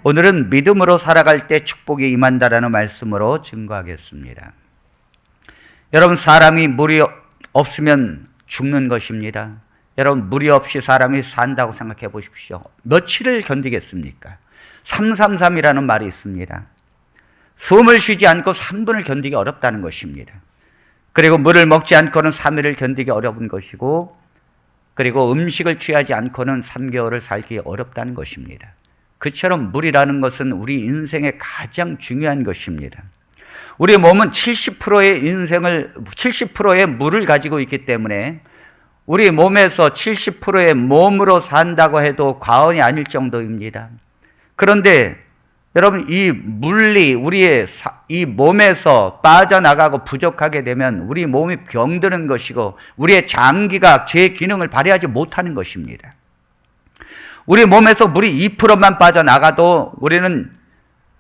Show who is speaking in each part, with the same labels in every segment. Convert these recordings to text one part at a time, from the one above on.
Speaker 1: 오늘은 믿음으로 살아갈 때 축복이 임한다라는 말씀으로 증거하겠습니다. 여러분, 사람이 물이 없으면 죽는 것입니다. 여러분, 물이 없이 사람이 산다고 생각해 보십시오. 며칠을 견디겠습니까? 333이라는 말이 있습니다. 숨을 쉬지 않고 3분을 견디기 어렵다는 것입니다. 그리고 물을 먹지 않고는 3일을 견디기 어려운 것이고, 그리고 음식을 취하지 않고는 3개월을 살기 어렵다는 것입니다. 그처럼 물이라는 것은 우리 인생의 가장 중요한 것입니다. 우리 몸은 70%의 물을 가지고 있기 때문에 우리 몸에서 70%의 몸으로 산다고 해도 과언이 아닐 정도입니다. 그런데 여러분, 이 물이 우리의 이 몸에서 빠져나가고 부족하게 되면 우리 몸이 병드는 것이고 우리의 장기가 제 기능을 발휘하지 못하는 것입니다. 우리 몸에서 물이 2%만 빠져나가도 우리는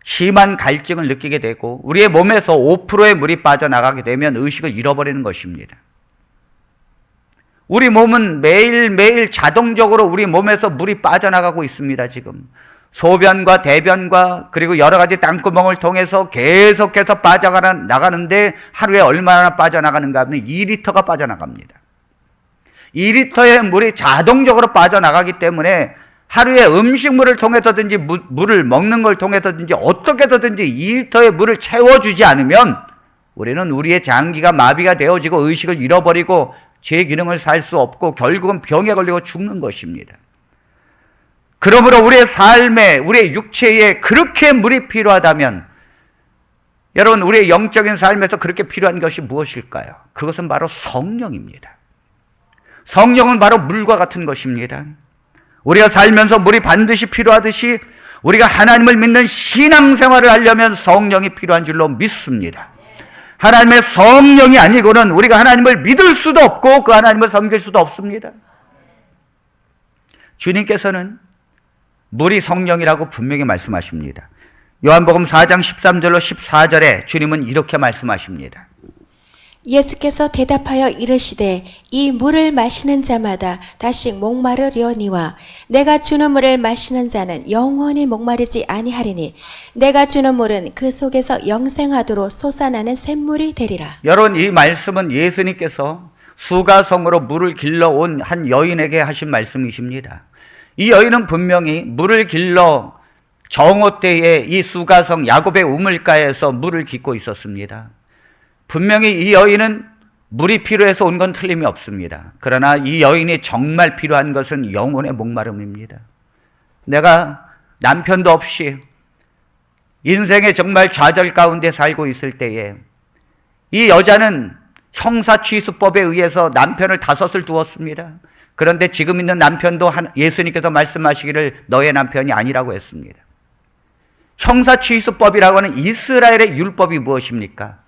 Speaker 1: 심한 갈증을 느끼게 되고, 우리의 몸에서 5%의 물이 빠져나가게 되면 의식을 잃어버리는 것입니다. 우리 몸은 매일매일 자동적으로 우리 몸에서 물이 빠져나가고 있습니다. 지금 소변과 대변과 그리고 여러 가지 땀구멍을 통해서 계속해서 빠져나가는데 하루에 얼마나 빠져나가는가 하면 2리터가 빠져나갑니다. 2리터의 물이 자동적으로 빠져나가기 때문에 하루에 음식물을 통해서든지 물을 먹는 걸 통해서든지 어떻게 해서든지 2리터의 물을 채워주지 않으면 우리는 우리의 장기가 마비가 되어지고 의식을 잃어버리고 제 기능을 살 수 없고 결국은 병에 걸리고 죽는 것입니다. 그러므로 우리의 삶에, 우리의 육체에 그렇게 물이 필요하다면, 여러분, 우리의 영적인 삶에서 그렇게 필요한 것이 무엇일까요? 그것은 바로 성령입니다. 성령은 바로 물과 같은 것입니다. 우리가 살면서 물이 반드시 필요하듯이 우리가 하나님을 믿는 신앙생활을 하려면 성령이 필요한 줄로 믿습니다. 하나님의 성령이 아니고는 우리가 하나님을 믿을 수도 없고 그 하나님을 섬길 수도 없습니다. 주님께서는 물이 성령이라고 분명히 말씀하십니다. 요한복음 4장 13절로 14절에 주님은 이렇게 말씀하십니다.
Speaker 2: 예수께서 대답하여 이르시되 이 물을 마시는 자마다 다시 목마르려니와 내가 주는 물을 마시는 자는 영원히 목마르지 아니하리니 내가 주는 물은 그 속에서 영생하도록 솟아나는 샘물이 되리라.
Speaker 1: 여러분, 이 말씀은 예수님께서 수가성으로 물을 길러온 한 여인에게 하신 말씀이십니다. 이 여인은 분명히 물을 길러 정오 때에 이 수가성 야곱의 우물가에서 물을 깃고 있었습니다. 분명히 이 여인은 물이 필요해서 온 건 틀림이 없습니다. 그러나 이 여인이 정말 필요한 것은 영혼의 목마름입니다. 내가 남편도 없이 인생의 정말 좌절 가운데 살고 있을 때에 이 여자는 형사취수법에 의해서 남편을 5을 두었습니다. 그런데 지금 있는 남편도 예수님께서 말씀하시기를 너의 남편이 아니라고 했습니다. 형사취수법이라고 하는 이스라엘의 율법이 무엇입니까?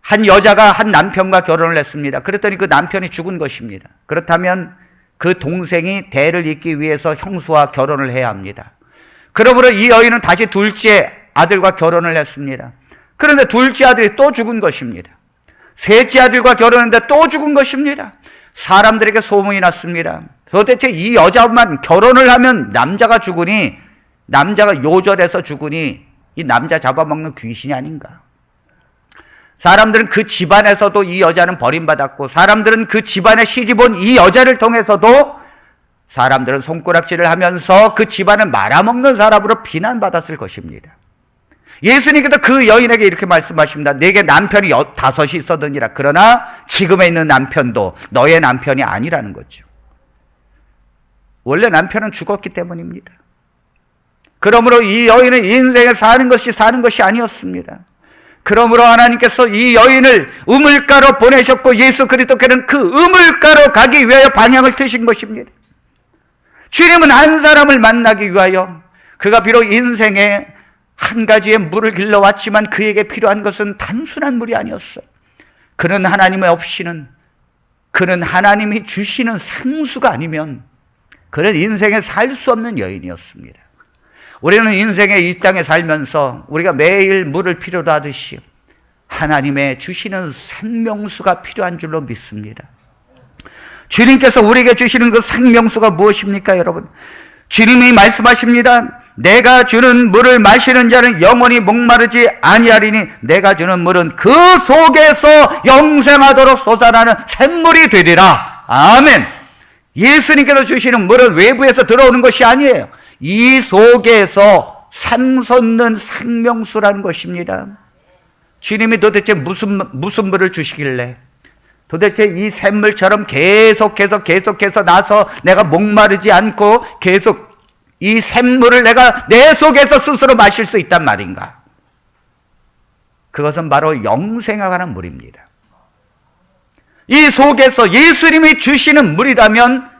Speaker 1: 한 여자가 한 남편과 결혼을 했습니다. 그랬더니 그 남편이 죽은 것입니다. 그렇다면 그 동생이 대를 잇기 위해서 형수와 결혼을 해야 합니다. 그러므로 이 여인은 다시 둘째 아들과 결혼을 했습니다. 그런데 둘째 아들이 또 죽은 것입니다. 셋째 아들과 결혼했는데 또 죽은 것입니다. 사람들에게 소문이 났습니다. 도대체 이 여자만 결혼을 하면 남자가 죽으니, 남자가 요절해서 죽으니 이 남자 잡아먹는 귀신이 아닌가? 사람들은 그 집안에서도 이 여자는 버림받았고, 사람들은 그 집안에 시집온 이 여자를 통해서도 사람들은 손가락질을 하면서 그 집안을 말아먹는 사람으로 비난받았을 것입니다. 예수님께서 그 여인에게 이렇게 말씀하십니다. 내게 남편이 5이 있었느니라. 그러나 지금에 있는 남편도 너의 남편이 아니라는 거죠. 원래 남편은 죽었기 때문입니다. 그러므로 이 여인은 인생에 사는 것이 아니었습니다. 그러므로 하나님께서 이 여인을 우물가로 보내셨고 예수 그리스도께는 그 우물가로 가기 위하여 방향을 트신 것입니다. 주님은 한 사람을 만나기 위하여 그가 비록 인생에 한 가지의 물을 길러왔지만 그에게 필요한 것은 단순한 물이 아니었어요. 그는 하나님의 없이는, 그는 하나님이 주시는 생수가 아니면 그는 인생에 살 수 없는 여인이었습니다. 우리는 인생의 이 땅에 살면서 우리가 매일 물을 필요로 하듯이 하나님의 주시는 생명수가 필요한 줄로 믿습니다. 주님께서 우리에게 주시는 그 생명수가 무엇입니까, 여러분? 주님이 말씀하십니다. 내가 주는 물을 마시는 자는 영원히 목마르지 아니하리니 내가 주는 물은 그 속에서 영생하도록 솟아나는 샘물이 되리라. 아멘. 예수님께서 주시는 물은 외부에서 들어오는 것이 아니에요. 이 속에서 샘솟는 생명수라는 것입니다. 주님이 도대체 무슨 물을 주시길래 도대체 이 샘물처럼 계속해서 나서 내가 목마르지 않고 계속 이 샘물을 내가 내 속에서 스스로 마실 수 있단 말인가? 그것은 바로 영생하는 물입니다. 이 속에서 예수님이 주시는 물이라면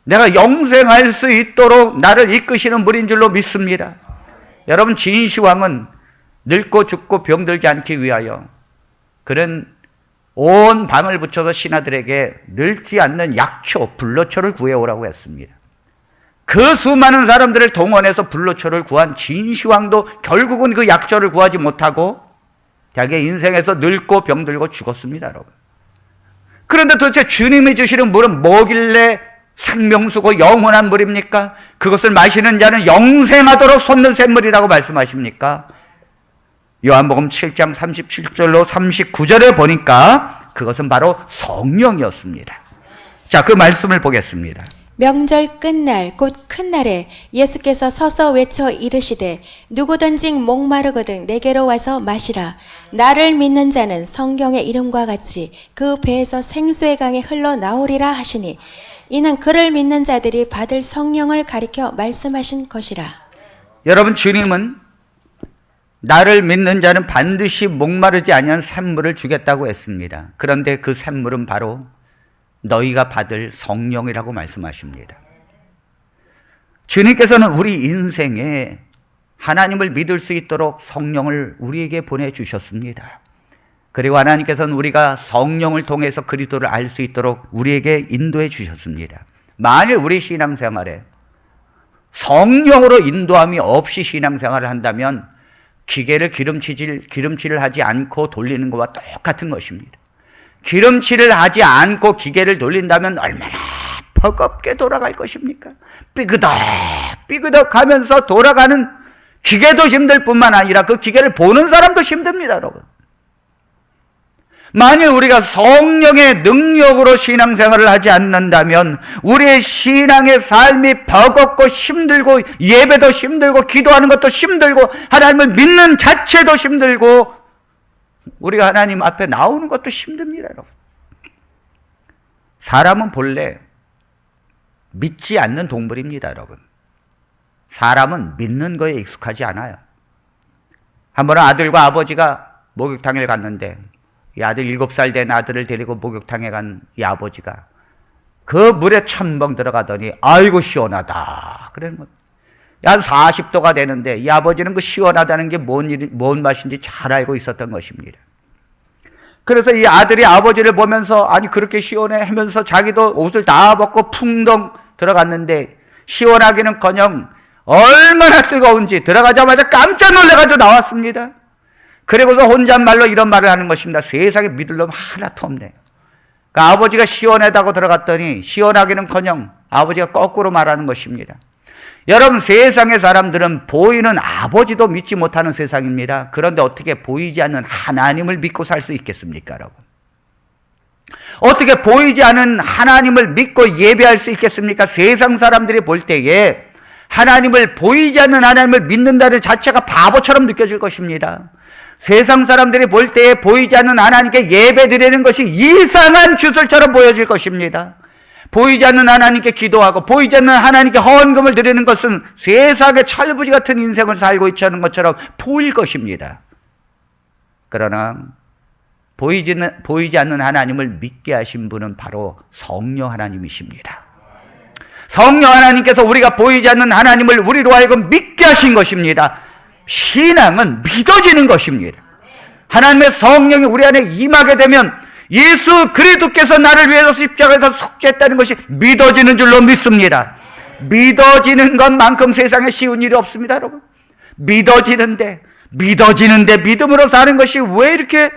Speaker 1: 내가 영생할 수 있도록 나를 이끄시는 물인 줄로 믿습니다. 여러분, 진시황은 늙고 죽고 병들지 않기 위하여 그는 온 밤을 붙여서 신하들에게 늙지 않는 약초, 불로초를 구해오라고 했습니다. 그 수많은 사람들을 동원해서 불로초를 구한 진시황도 결국은 그 약초를 구하지 못하고 자기의 인생에서 늙고 병들고 죽었습니다, 여러분. 그런데 도대체 주님이 주시는 물은 뭐길래 생명수고 영원한 물입니까? 그것을 마시는 자는 영생하도록 솟는 샘물이라고 말씀하십니까? 요한복음 7장 37절로 39절에 보니까 그것은 바로 성령이었습니다. 자, 그 말씀을 보겠습니다.
Speaker 2: 명절 끝날 곧 큰 날에 예수께서 서서 외쳐 이르시되 누구든지 목마르거든 내게로 와서 마시라. 나를 믿는 자는 성경의 이름과 같이 그 배에서 생수의 강이 흘러나오리라 하시니 이는 그를 믿는 자들이 받을 성령을 가리켜 말씀하신 것이라.
Speaker 1: 여러분, 주님은 나를 믿는 자는 반드시 목마르지 아니한 샘물을 주겠다고 했습니다. 그런데 그 샘물은 바로 너희가 받을 성령이라고 말씀하십니다. 주님께서는 우리 인생에 하나님을 믿을 수 있도록 성령을 우리에게 보내주셨습니다. 그리고 하나님께서는 우리가 성령을 통해서 그리스도를 알 수 있도록 우리에게 인도해 주셨습니다. 만일 우리 신앙생활에 성령으로 인도함이 없이 신앙생활을 한다면 기계를 기름칠을 하지 않고 돌리는 것과 똑같은 것입니다. 기름칠을 하지 않고 기계를 돌린다면 얼마나 버겁게 돌아갈 것입니까? 삐그덕 하면서 돌아가는 기계도 힘들 뿐만 아니라 그 기계를 보는 사람도 힘듭니다, 여러분. 만일 우리가 성령의 능력으로 신앙생활을 하지 않는다면 우리의 신앙의 삶이 버겁고 힘들고 예배도 힘들고 기도하는 것도 힘들고 하나님을 믿는 자체도 힘들고 우리가 하나님 앞에 나오는 것도 힘듭니다, 여러분. 사람은 본래 믿지 않는 동물입니다, 여러분. 사람은 믿는 거에 익숙하지 않아요. 한 번은 아들과 아버지가 목욕탕을 갔는데 이 아들 7살 된 아들을 데리고 목욕탕에 간 이 아버지가 그 물에 첨벙 들어가더니 아이고 시원하다 그러는 겁니다. 한 40도가 되는데 이 아버지는 그 시원하다는 게 뭔 맛인지 잘 알고 있었던 것입니다. 그래서 이 아들이 아버지를 보면서 아니 그렇게 시원해 하면서 자기도 옷을 다 벗고 풍덩 들어갔는데 시원하기는커녕 얼마나 뜨거운지 들어가자마자 깜짝 놀라가지고 나왔습니다. 그리고서 혼잣말로 이런 말을 하는 것입니다. 세상에 믿을 놈 하나도 없네. 그 아버지가 시원하다고 들어갔더니 시원하기는커녕 아버지가 거꾸로 말하는 것입니다. 여러분, 세상의 사람들은 보이는 아버지도 믿지 못하는 세상입니다. 그런데 어떻게 보이지 않는 하나님을 믿고 살 수 있겠습니까, 여러분? 어떻게 보이지 않는 하나님을 믿고 예배할 수 있겠습니까? 세상 사람들이 볼 때에 하나님을 보이지 않는 하나님을 믿는다는 자체가 바보처럼 느껴질 것입니다. 세상 사람들이 볼 때에 보이지 않는 하나님께 예배 드리는 것이 이상한 주술처럼 보여질 것입니다. 보이지 않는 하나님께 기도하고 보이지 않는 하나님께 헌금을 드리는 것은 세상의 철부지 같은 인생을 살고 있는 것처럼 보일 것입니다. 그러나 보이지 않는 하나님을 믿게 하신 분은 바로 성령 하나님이십니다. 성령 하나님께서 우리가 보이지 않는 하나님을 우리로 하여금 믿게 하신 것입니다. 신앙은 믿어지는 것입니다. 하나님의 성령이 우리 안에 임하게 되면 예수 그리스도께서 나를 위해서 십자가에서 속죄했다는 것이 믿어지는 줄로 믿습니다. 믿어지는 것만큼 세상에 쉬운 일이 없습니다, 여러분. 믿어지는데 믿음으로 사는 것이 왜 이렇게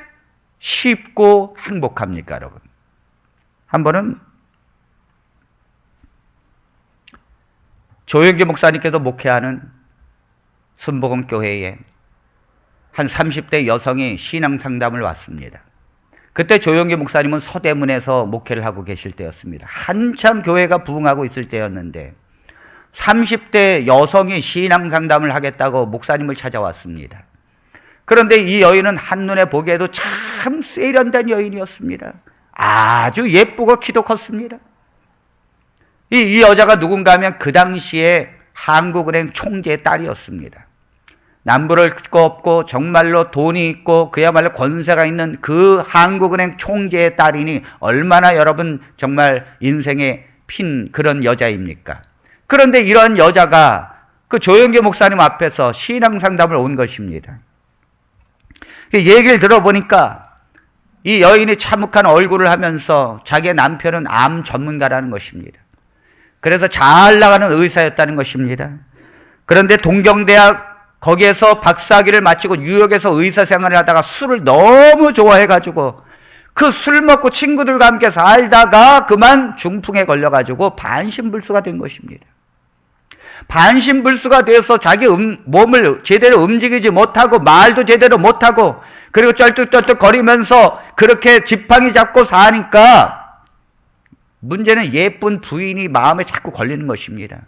Speaker 1: 쉽고 행복합니까, 여러분? 한 번은 조영기 목사님께서 목회하는 순복음교회에 한 30대 여성이 신앙 상담을 왔습니다. 그때 조영기 목사님은 서대문에서 목회를 하고 계실 때였습니다. 한참 교회가 부흥하고 있을 때였는데 30대 여성이 신앙 상담을 하겠다고 목사님을 찾아왔습니다. 그런데 이 여인은 한눈에 보기에도 참 세련된 여인이었습니다. 아주 예쁘고 키도 컸습니다. 이 여자가 누군가 하면 그 당시에 한국은행 총재의 딸이었습니다. 남부를 거 없고 정말로 돈이 있고 그야말로 권세가 있는 그 한국은행 총재의 딸이니 얼마나 여러분 정말 인생에 핀 그런 여자입니까? 그런데 이런 여자가 그 조영기 목사님 앞에서 신앙 상담을 온 것입니다. 얘기를 들어보니까 이 여인이 참혹한 얼굴을 하면서 자기의 남편은 암 전문가라는 것입니다. 그래서 잘 나가는 의사였다는 것입니다. 그런데 동경대학 거기에서 박사학위를 마치고 뉴욕에서 의사 생활을 하다가 술을 너무 좋아해가지고 그 술 먹고 친구들과 함께 살다가 그만 중풍에 걸려가지고 반신불수가 된 것입니다. 반신불수가 되어서 자기 몸을 제대로 움직이지 못하고 말도 제대로 못하고 그리고 쩔뚝쩔뚝 거리면서 그렇게 지팡이 잡고 사니까 문제는 예쁜 부인이 마음에 자꾸 걸리는 것입니다.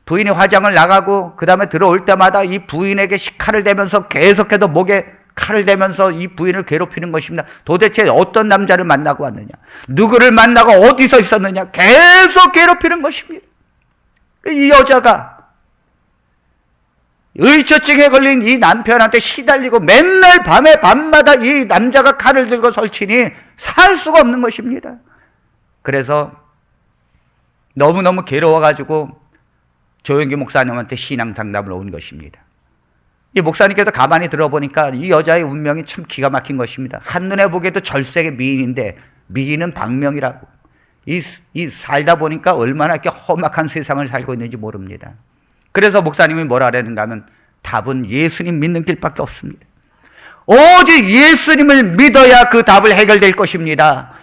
Speaker 1: 부인이 화장을 나가고 그 다음에 들어올 때마다 이 부인에게 칼을 대면서 계속해서 목에 칼을 대면서 이 부인을 괴롭히는 것입니다. 도대체 어떤 남자를 만나고 왔느냐, 누구를 만나고 어디서 있었느냐, 계속 괴롭히는 것입니다. 이 여자가 의처증에 걸린 이 남편한테 시달리고 맨날 밤에 밤마다 이 남자가 칼을 들고 설치니 살 수가 없는 것입니다. 그래서 너무너무 괴로워가지고 조영기 목사님한테 신앙 상담을 온 것입니다. 이 목사님께서 가만히 들어보니까 이 여자의 운명이 참 기가 막힌 것입니다. 한눈에 보기에도 절색의 미인인데 미인은 박명이라고. 이 살다 보니까 얼마나 이렇게 험악한 세상을 살고 있는지 모릅니다. 그래서 목사님이 뭐라 그랬는가 하면 답은 예수님 믿는 길밖에 없습니다. 오직 예수님을 믿어야 그 답을 해결될 것입니다.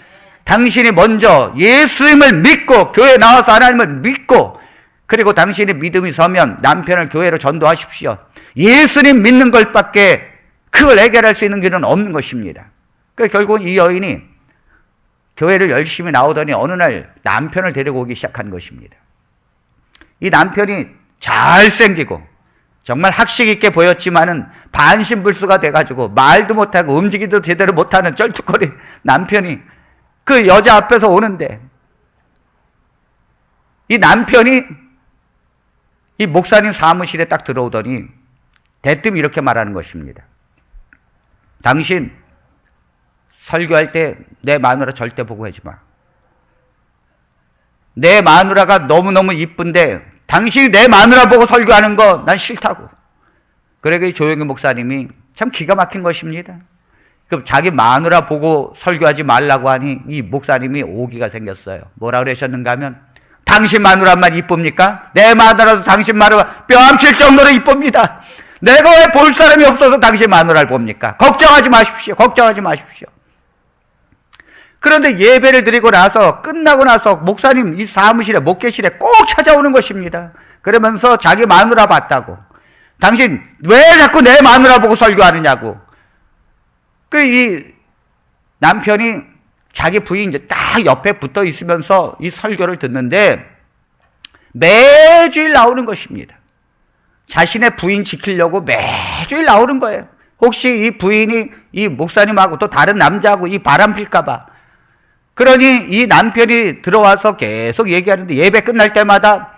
Speaker 1: 당신이 먼저 예수님을 믿고 교회에 나와서 하나님을 믿고 그리고 당신의 믿음이 서면 남편을 교회로 전도하십시오. 예수님 믿는 것밖에 그걸 해결할 수 있는 길은 없는 것입니다. 그러니까 결국은 이 여인이 교회를 열심히 나오더니 어느 날 남편을 데리고 오기 시작한 것입니다. 이 남편이 잘생기고 정말 학식 있게 보였지만은 반신불수가 돼가지고 말도 못하고 움직이도 제대로 못하는 쩔뚝거리 남편이 그 여자 앞에서 오는데 이 남편이 이 목사님 사무실에 딱 들어오더니 대뜸 이렇게 말하는 것입니다. 당신 설교할 때 내 마누라 절대 보고 하지 마. 내 마누라가 너무너무 이쁜데 당신이 내 마누라 보고 설교하는 거 난 싫다고. 그러니까 이 조영기 목사님이 참 기가 막힌 것입니다. 그럼 자기 마누라 보고 설교하지 말라고 하니 이 목사님이 오기가 생겼어요. 뭐라 그러셨는가 하면 당신 마누라만 이쁩니까? 내 마누라도 당신 마누라 뼈암칠 정도로 이쁩니다. 내가 왜 볼 사람이 없어서 당신 마누라를 봅니까? 걱정하지 마십시오. 걱정하지 마십시오. 그런데 예배를 드리고 나서 끝나고 나서 목사님 이 사무실에 목회실에 꼭 찾아오는 것입니다. 그러면서 자기 마누라 봤다고. 당신 왜 자꾸 내 마누라 보고 설교하느냐고. 이 남편이 자기 부인 이제 딱 옆에 붙어 있으면서 이 설교를 듣는데 매주일 나오는 것입니다. 자신의 부인 지키려고 매주일 나오는 거예요. 혹시 이 부인이 이 목사님하고 또 다른 남자하고 이 바람 필까봐. 그러니 이 남편이 들어와서 계속 얘기하는데 예배 끝날 때마다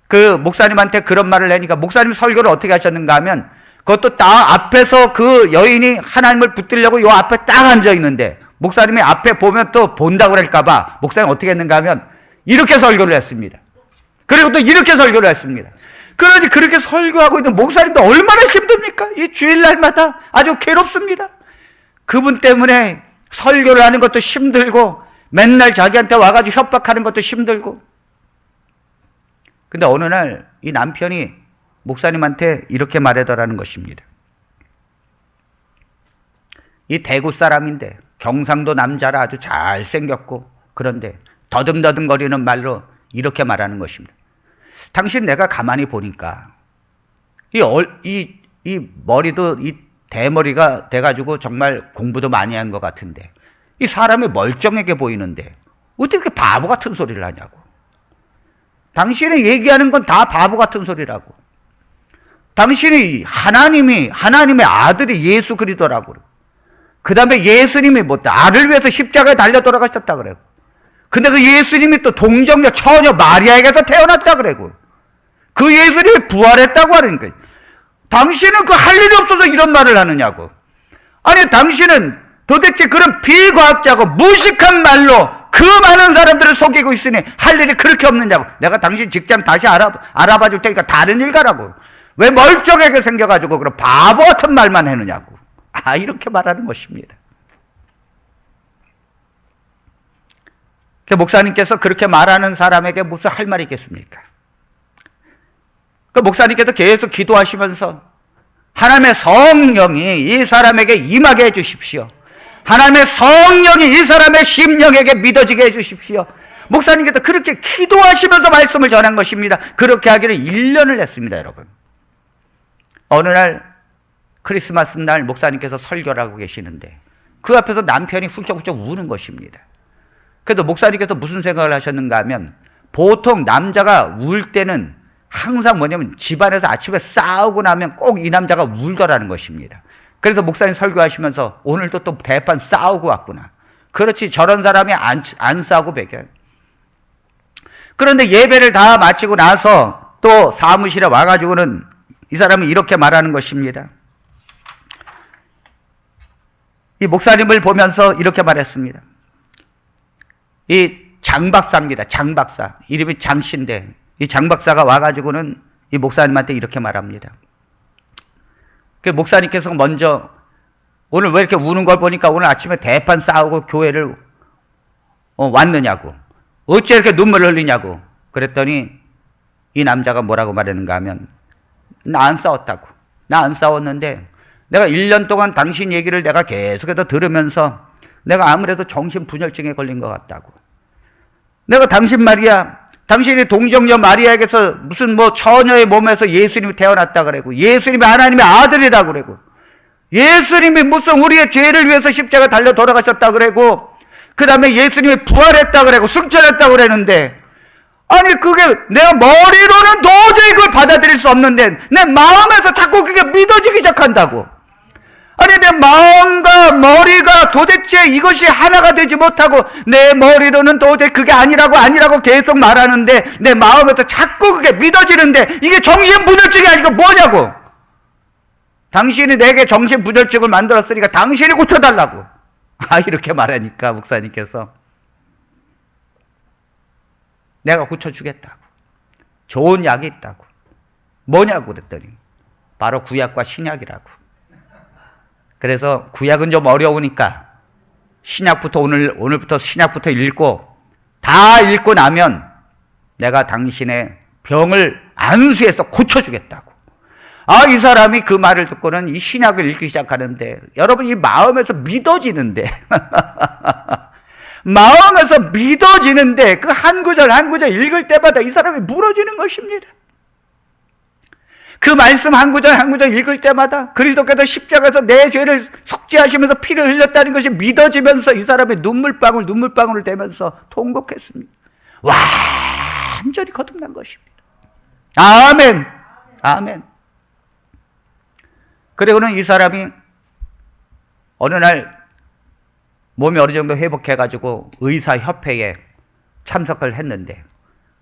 Speaker 1: 그 목사님한테 그런 말을 하니까 목사님 설교를 어떻게 하셨는가 하면 그것도 딱 앞에서 그 여인이 하나님을 붙들려고 요 앞에 딱 앉아 있는데 목사님이 앞에 보면 또 본다고 그럴까봐 목사님 어떻게 했는가 하면 이렇게 설교를 했습니다. 그리고 또 이렇게 설교를 했습니다. 그러니 그렇게 설교하고 있는 목사님도 얼마나 힘듭니까? 이 주일날마다 아주 괴롭습니다. 그분 때문에 설교를 하는 것도 힘들고 맨날 자기한테 와가지고 협박하는 것도 힘들고. 근데 어느 날 이 남편이 목사님한테 이렇게 말하더라는 것입니다. 이 대구 사람인데 경상도 남자라 아주 잘생겼고 그런데 더듬더듬거리는 말로 이렇게 말하는 것입니다. 당신 내가 가만히 보니까 이 이 머리도 이 대머리가 돼가지고 정말 공부도 많이 한 것 같은데 이 사람이 멀쩡하게 보이는데 어떻게 이렇게 바보 같은 소리를 하냐고. 당신이 얘기하는 건 다 바보 같은 소리라고. 당신이 하나님의 아들이 예수 그리스도라고. 그 다음에 예수님이 뭐 나를 위해서 십자가에 달려 돌아가셨다 그래요. 근데 그 예수님이 또 동정녀 처녀 마리아에게서 태어났다 그래요. 그 예수님이 부활했다고 하는 거예요. 당신은 그 할 일이 없어서 이런 말을 하느냐고. 아니 당신은 도대체 그런 비과학자고 무식한 말로 그 많은 사람들을 속이고 있으니 할 일이 그렇게 없느냐고. 내가 당신 직장 다시 알아봐 줄 테니까 다른 일 가라고. 왜 멀쩡하게 생겨가지고 그런 바보 같은 말만 해느냐고. 이렇게 말하는 것입니다. 목사님께서 그렇게 말하는 사람에게 무슨 할 말이 있겠습니까? 그 목사님께서 계속 기도하시면서 하나님의 성령이 이 사람에게 임하게 해 주십시오. 하나님의 성령이 이 사람의 심령에게 믿어지게 해 주십시오. 목사님께서 그렇게 기도하시면서 말씀을 전한 것입니다. 그렇게 하기를 1년을 했습니다, 여러분. 어느 날 크리스마스 날 목사님께서 설교를 하고 계시는데 그 앞에서 남편이 훌쩍훌쩍 우는 것입니다. 그래서 목사님께서 무슨 생각을 하셨는가 하면 보통 남자가 울 때는 항상 뭐냐면 집안에서 아침에 싸우고 나면 꼭 이 남자가 울더라는 것입니다. 그래서 목사님 설교하시면서 오늘도 또 대판 싸우고 왔구나. 그렇지 저런 사람이 안 싸우고 배겨요. 그런데 예배를 다 마치고 나서 또 사무실에 와가지고는 이 사람이 이렇게 말하는 것입니다. 이 목사님을 보면서 이렇게 말했습니다. 이 장박사입니다. 장박사. 이름이 장씨인데 이 장박사가 와가지고는 이 목사님한테 이렇게 말합니다. 그 목사님께서 먼저 오늘 왜 이렇게 우는 걸 보니까 오늘 아침에 대판 싸우고 교회를 왔느냐고. 어째 이렇게 눈물을 흘리냐고. 그랬더니 이 남자가 뭐라고 말했는가 하면 나 안 싸웠다고. 나 안 싸웠는데 내가 1년 동안 당신 얘기를 내가 계속해서 들으면서 내가 아무래도 정신분열증에 걸린 것 같다고. 내가 당신 말이야. 당신이 동정녀 마리아에게서 무슨 뭐 처녀의 몸에서 예수님이 태어났다 그러고 예수님이 하나님의 아들이라고 그러고 예수님이 무슨 우리의 죄를 위해서 십자가 달려 돌아가셨다 그러고 그 다음에 예수님이 부활했다 그러고 승천했다 그러는데 아니 그게 내가 머리로는 도저히 그걸 받아들일 수 없는데 내 마음에서 자꾸 그게 믿어지기 시작한다고. 아니 내 마음과 머리가 도대체 이것이 하나가 되지 못하고 내 머리로는 도저히 그게 아니라고 계속 말하는데 내 마음에서 자꾸 그게 믿어지는데 이게 정신분열증이 아니고 뭐냐고. 당신이 내게 정신분열증을 만들었으니까 당신이 고쳐달라고. 이렇게 말하니까 목사님께서 내가 고쳐주겠다고. 좋은 약이 있다고. 뭐냐고 그랬더니 바로 구약과 신약이라고. 그래서 구약은 좀 어려우니까 신약부터 오늘부터 신약부터 읽고 다 읽고 나면 내가 당신의 병을 안수해서 고쳐주겠다고. 이 사람이 그 말을 듣고는 이 신약을 읽기 시작하는데 여러분 이 마음에서 믿어지는데 마음에서 믿어지는데 그 한 구절 한 구절 읽을 때마다 이 사람이 무너지는 것입니다. 그 말씀 한 구절 한 구절 읽을 때마다 그리스도께서 십자가에서 내 죄를 속죄하시면서 피를 흘렸다는 것이 믿어지면서 이 사람의 눈물방울 되면서 통곡했습니다. 완전히 거듭난 것입니다. 아멘. 아멘. 그리고는 이 사람이 어느 날 몸이 어느 정도 회복해가지고 의사협회에 참석을 했는데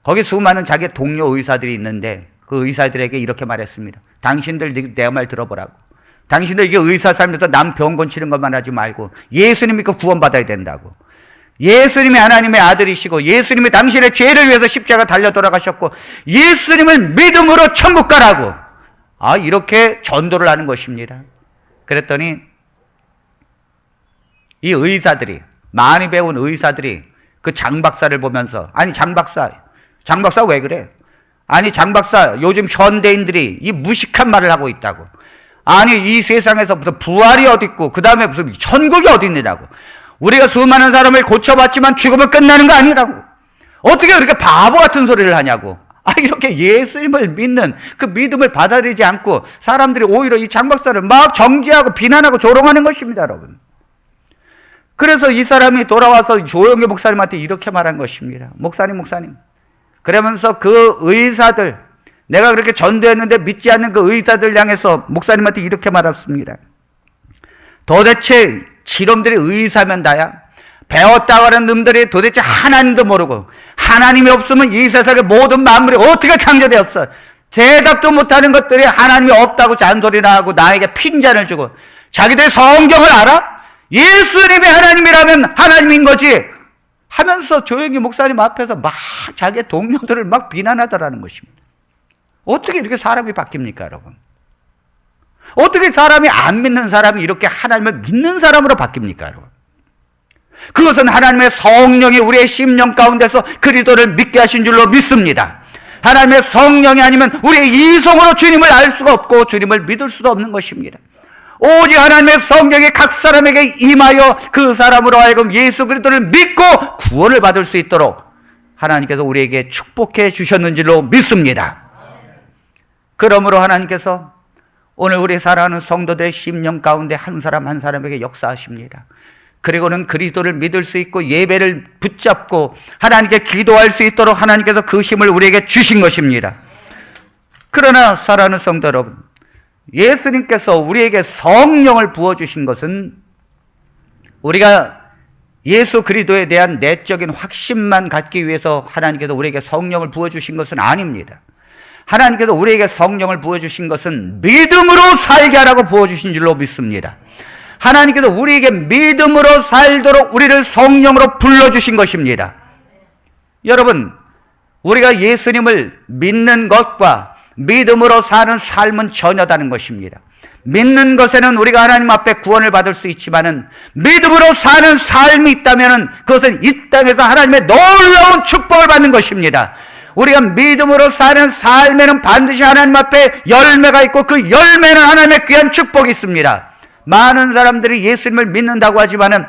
Speaker 1: 거기 수많은 자기 동료 의사들이 있는데 그 의사들에게 이렇게 말했습니다. 당신들 내 말 들어보라고. 당신들 이게 의사 살면서 남 병 고치는 것만 하지 말고 예수님이 그 구원받아야 된다고. 예수님이 하나님의 아들이시고 예수님이 당신의 죄를 위해서 십자가 달려 돌아가셨고 예수님을 믿음으로 천국 가라고. 이렇게 전도를 하는 것입니다. 그랬더니 이 의사들이 많이 배운 의사들이 그 장박사를 보면서 아니 장박사 왜 그래? 아니 장박사 요즘 현대인들이 이 무식한 말을 하고 있다고. 아니 이 세상에서 무슨 부활이 어디 있고 그 다음에 무슨 천국이 어디 있느냐고. 우리가 수많은 사람을 고쳐봤지만 죽으면 끝나는 거 아니라고. 어떻게 그렇게 바보 같은 소리를 하냐고. 이렇게 예수님을 믿는 그 믿음을 받아들이지 않고 사람들이 오히려 이 장박사를 막 정죄하고 비난하고 조롱하는 것입니다, 여러분. 그래서 이 사람이 돌아와서 조영기 목사님한테 이렇게 말한 것입니다. 목사님. 그러면서 그 의사들, 내가 그렇게 전도했는데 믿지 않는 그 의사들 향해서 목사님한테 이렇게 말했습니다. 도대체 지놈들이 의사면 다야? 배웠다고 하는 놈들이 도대체 하나님도 모르고 하나님이 없으면 이 세상의 모든 만물이 어떻게 창조되었어? 대답도 못하는 것들이 하나님이 없다고 잔소리나 하고 나에게 핀잔을 주고 자기들 성경을 알아? 예수님이 하나님이라면 하나님인 거지 하면서 조영기 목사님 앞에서 막 자기의 동료들을 막 비난하더라는 것입니다. 어떻게 이렇게 사람이 바뀝니까, 여러분? 어떻게 사람이 안 믿는 사람이 이렇게 하나님을 믿는 사람으로 바뀝니까, 여러분? 그것은 하나님의 성령이 우리의 심령 가운데서 그리스도를 믿게 하신 줄로 믿습니다. 하나님의 성령이 아니면 우리의 이성으로 주님을 알 수가 없고 주님을 믿을 수도 없는 것입니다. 오직 하나님의 성령이 각 사람에게 임하여 그 사람으로 하여금 예수 그리스도를 믿고 구원을 받을 수 있도록 하나님께서 우리에게 축복해 주셨는 줄로 믿습니다. 그러므로 하나님께서 오늘 우리 사랑하는 성도들의 심령 가운데 한 사람 한 사람에게 역사하십니다. 그리고는 그리스도를 믿을 수 있고 예배를 붙잡고 하나님께 기도할 수 있도록 하나님께서 그 힘을 우리에게 주신 것입니다. 그러나 사랑하는 성도 여러분, 예수님께서 우리에게 성령을 부어주신 것은 우리가 예수 그리스도에 대한 내적인 확신만 갖기 위해서 하나님께서 우리에게 성령을 부어주신 것은 아닙니다. 하나님께서 우리에게 성령을 부어주신 것은 믿음으로 살게 하라고 부어주신 줄로 믿습니다. 하나님께서 우리에게 믿음으로 살도록 우리를 성령으로 불러주신 것입니다. 여러분, 우리가 예수님을 믿는 것과 믿음으로 사는 삶은 전혀 다른 것입니다. 믿는 것에는 우리가 하나님 앞에 구원을 받을 수 있지만은 믿음으로 사는 삶이 있다면은 그것은 이 땅에서 하나님의 놀라운 축복을 받는 것입니다. 우리가 믿음으로 사는 삶에는 반드시 하나님 앞에 열매가 있고 그 열매는 하나님의 귀한 축복이 있습니다. 많은 사람들이 예수님을 믿는다고 하지만은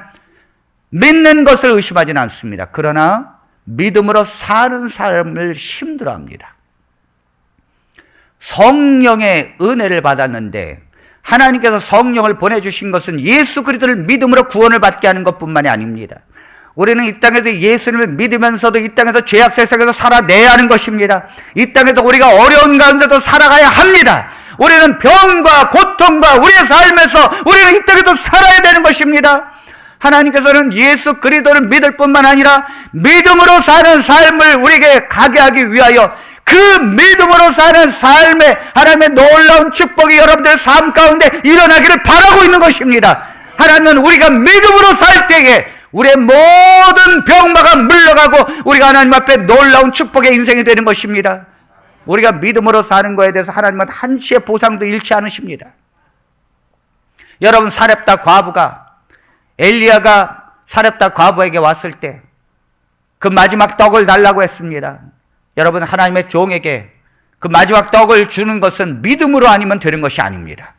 Speaker 1: 믿는 것을 의심하지는 않습니다. 그러나 믿음으로 사는 삶을 힘들어합니다. 성령의 은혜를 받았는데 하나님께서 성령을 보내주신 것은 예수 그리스도를 믿음으로 구원을 받게 하는 것뿐만이 아닙니다. 우리는 이 땅에서 예수님을 믿으면서도 이 땅에서 죄악 세상에서 살아내야 하는 것입니다. 이 땅에서 우리가 어려운 가운데도 살아가야 합니다. 우리는 병과 고통과 우리의 삶에서 우리는 이 땅에서 살아야 되는 것입니다. 하나님께서는 예수 그리스도를 믿을 뿐만 아니라 믿음으로 사는 삶을 우리에게 가게 하기 위하여 그 믿음으로 사는 삶에 하나님의 놀라운 축복이 여러분들의 삶 가운데 일어나기를 바라고 있는 것입니다. 하나님은 우리가 믿음으로 살 때에 우리의 모든 병마가 물러가고 우리가 하나님 앞에 놀라운 축복의 인생이 되는 것입니다. 우리가 믿음으로 사는 것에 대해서 하나님은 한치의 보상도 잃지 않으십니다. 여러분, 사렙다 과부가 엘리야가 사렙다 과부에게 왔을 때 그 마지막 떡을 달라고 했습니다. 여러분, 하나님의 종에게 그 마지막 떡을 주는 것은 믿음으로 아니면 되는 것이 아닙니다.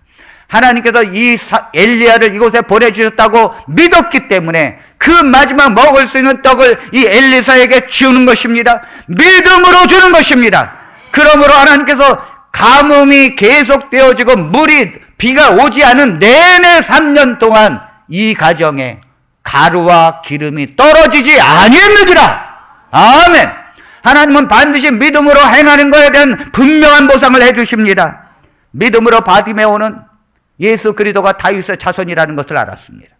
Speaker 1: 하나님께서 이 엘리야를 이곳에 보내주셨다고 믿었기 때문에 그 마지막 먹을 수 있는 떡을 이 엘리사에게 주는 것입니다. 믿음으로 주는 것입니다. 그러므로 하나님께서 가뭄이 계속되어지고 비가 오지 않은 내내 3년 동안 이 가정에 가루와 기름이 떨어지지 아니했느니라. 아멘. 하나님은 반드시 믿음으로 행하는 것에 대한 분명한 보상을 해주십니다. 믿음으로 바디메오는 예수 그리스도가 다윗의 자손이라는 것을 알았습니다.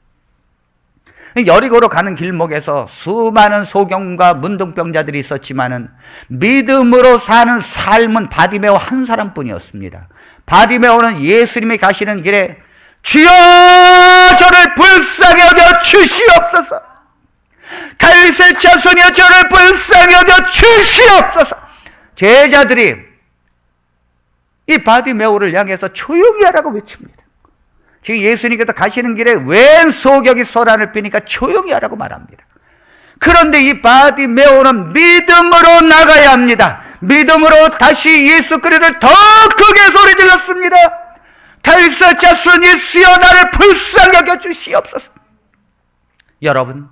Speaker 1: 여리고로 가는 길목에서 수많은 소경과 문둥병자들이 있었지만은 믿음으로 사는 삶은 바디메오 한 사람뿐이었습니다. 바디메오는 예수님이 가시는 길에 주여 저를 불쌍히 여겨 주시옵소서, 다윗의 자손이여 저를 불쌍히 여겨 주시옵소서. 제자들이 이 바디메오를 향해서 조용히 하라고 외칩니다. 지금 예수님께서 가시는 길에 웬 소경이 소란을 피니까 조용히 하라고 말합니다. 그런데 이 바디메오는 믿음으로 나가야 합니다. 믿음으로 다시 예수 그리스도를 더 크게 소리 질렀습니다. 다윗의 자손 예수여 나를 불쌍히 여겨 주시옵소서. 여러분,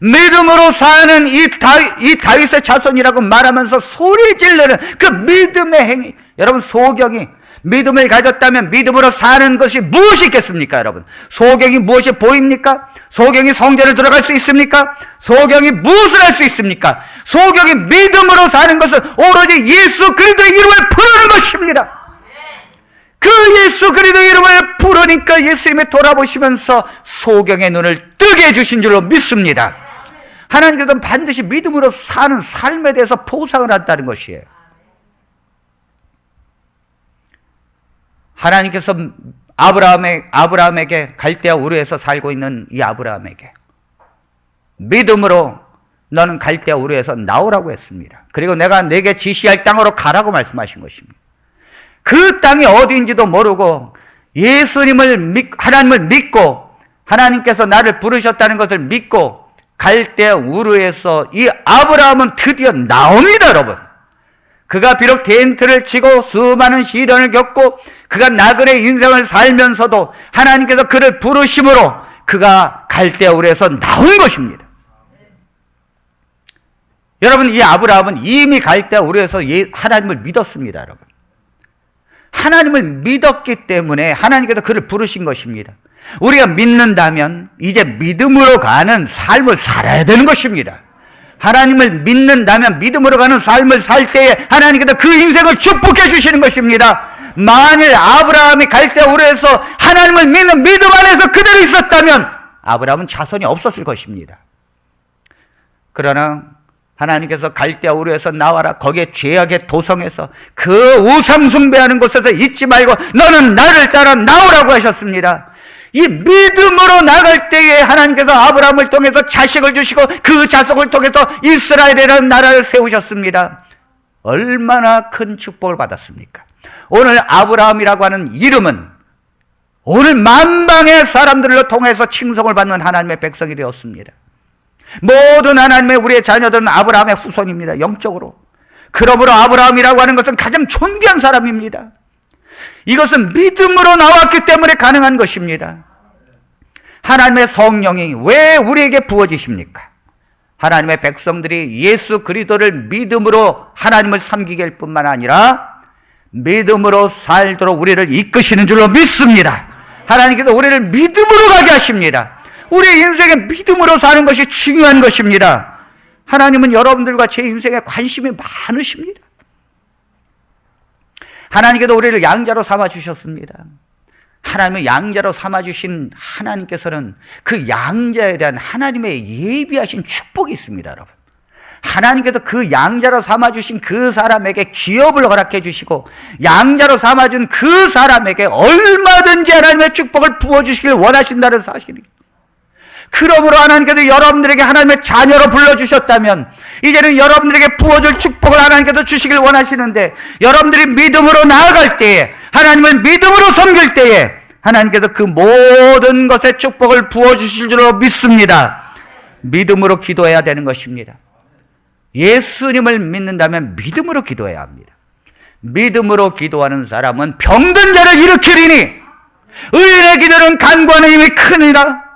Speaker 1: 믿음으로 사는 이 다윗의 자손이라고 말하면서 소리 지르는 그 믿음의 행위. 여러분, 소경이 믿음을 가졌다면 믿음으로 사는 것이 무엇이 있겠습니까, 여러분? 소경이 무엇이 보입니까? 소경이 성전에 들어갈 수 있습니까? 소경이 무엇을 할 수 있습니까? 소경이 믿음으로 사는 것은 오로지 예수 그리스도의 이름을 부르는 것입니다. 그 예수 그리스도의 이름을 부르니까 예수님이 돌아보시면서 소경의 눈을 뜨게 해주신 줄로 믿습니다. 하나님께서는 반드시 믿음으로 사는 삶에 대해서 보상을 한다는 것이에요. 하나님께서 아브라함에게 갈대아 우르에서 살고 있는 이 아브라함에게 믿음으로 너는 갈대아 우르에서 나오라고 했습니다. 그리고 내가 네게 지시할 땅으로 가라고 말씀하신 것입니다. 그 땅이 어디인지도 모르고 하나님을 믿고 하나님께서 나를 부르셨다는 것을 믿고 갈대아 우르에서 이 아브라함은 드디어 나옵니다, 여러분. 그가 비록 텐트를 치고 수많은 시련을 겪고 그가 나그네 인생을 살면서도 하나님께서 그를 부르심으로 그가 갈대아 우르에서 나온 것입니다. 여러분, 이 아브라함은 이미 갈대아 우르에서 하나님을 믿었습니다, 여러분. 하나님을 믿었기 때문에 하나님께서 그를 부르신 것입니다. 우리가 믿는다면 이제 믿음으로 가는 삶을 살아야 되는 것입니다. 하나님을 믿는다면 믿음으로 가는 삶을 살 때에 하나님께서 그 인생을 축복해 주시는 것입니다. 만일 아브라함이 갈대아 우르에서 하나님을 믿는 믿음 안에서 그대로 있었다면 아브라함은 자손이 없었을 것입니다. 그러나 하나님께서 갈대아 우르에서 나와라, 거기에 죄악의 도성에서 그 우상 숭배하는 곳에서 있지 말고 너는 나를 따라 나오라고 하셨습니다. 이 믿음으로 나갈 때에 하나님께서 아브라함을 통해서 자식을 주시고 그 자손을 통해서 이스라엘이라는 나라를 세우셨습니다. 얼마나 큰 축복을 받았습니까? 오늘 아브라함이라고 하는 이름은 오늘 만방의 사람들로 통해서 칭송을 받는 하나님의 백성이 되었습니다. 모든 하나님의 우리의 자녀들은 아브라함의 후손입니다, 영적으로. 그러므로 아브라함이라고 하는 것은 가장 존귀한 사람입니다. 이것은 믿음으로 나왔기 때문에 가능한 것입니다. 하나님의 성령이 왜 우리에게 부어지십니까? 하나님의 백성들이 예수 그리스도를 믿음으로 하나님을 섬기게 할 뿐만 아니라 믿음으로 살도록 우리를 이끄시는 줄로 믿습니다. 하나님께서 우리를 믿음으로 가게 하십니다. 우리의 인생에 믿음으로 사는 것이 중요한 것입니다. 하나님은 여러분들과 제 인생에 관심이 많으십니다. 하나님께서 우리를 양자로 삼아주셨습니다. 하나님을 양자로 삼아주신 하나님께서는 그 양자에 대한 하나님의 예비하신 축복이 있습니다, 여러분. 하나님께서 그 양자로 삼아주신 그 사람에게 기업을 허락해 주시고 양자로 삼아준 그 사람에게 얼마든지 하나님의 축복을 부어주시길 원하신다는 사실입니다. 그러므로 하나님께서 여러분들에게 하나님의 자녀로 불러주셨다면 이제는 여러분들에게 부어줄 축복을 하나님께서 주시길 원하시는데, 여러분들이 믿음으로 나아갈 때에, 하나님을 믿음으로 섬길 때에 하나님께서 그 모든 것에 축복을 부어주실 줄로 믿습니다. 믿음으로 기도해야 되는 것입니다. 예수님을 믿는다면 믿음으로 기도해야 합니다. 믿음으로 기도하는 사람은 병든 자를 일으키리니 의인의 기도는 간구하는 힘이 크니라.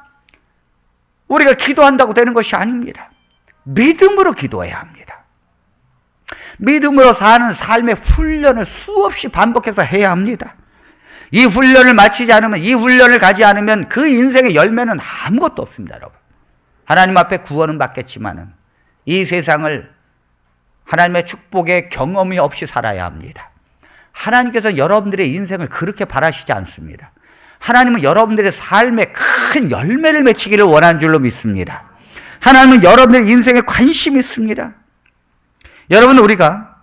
Speaker 1: 우리가 기도한다고 되는 것이 아닙니다. 믿음으로 기도해야 합니다. 믿음으로 사는 삶의 훈련을 수없이 반복해서 해야 합니다. 이 훈련을 마치지 않으면, 이 훈련을 가지 않으면 그 인생의 열매는 아무것도 없습니다, 여러분. 하나님 앞에 구원은 받겠지만은 이 세상을 하나님의 축복의 경험이 없이 살아야 합니다. 하나님께서 여러분들의 인생을 그렇게 바라시지 않습니다. 하나님은 여러분들의 삶에 큰 열매를 맺히기를 원하는 줄로 믿습니다. 하나님은 여러분들의 인생에 관심이 있습니다. 여러분, 우리가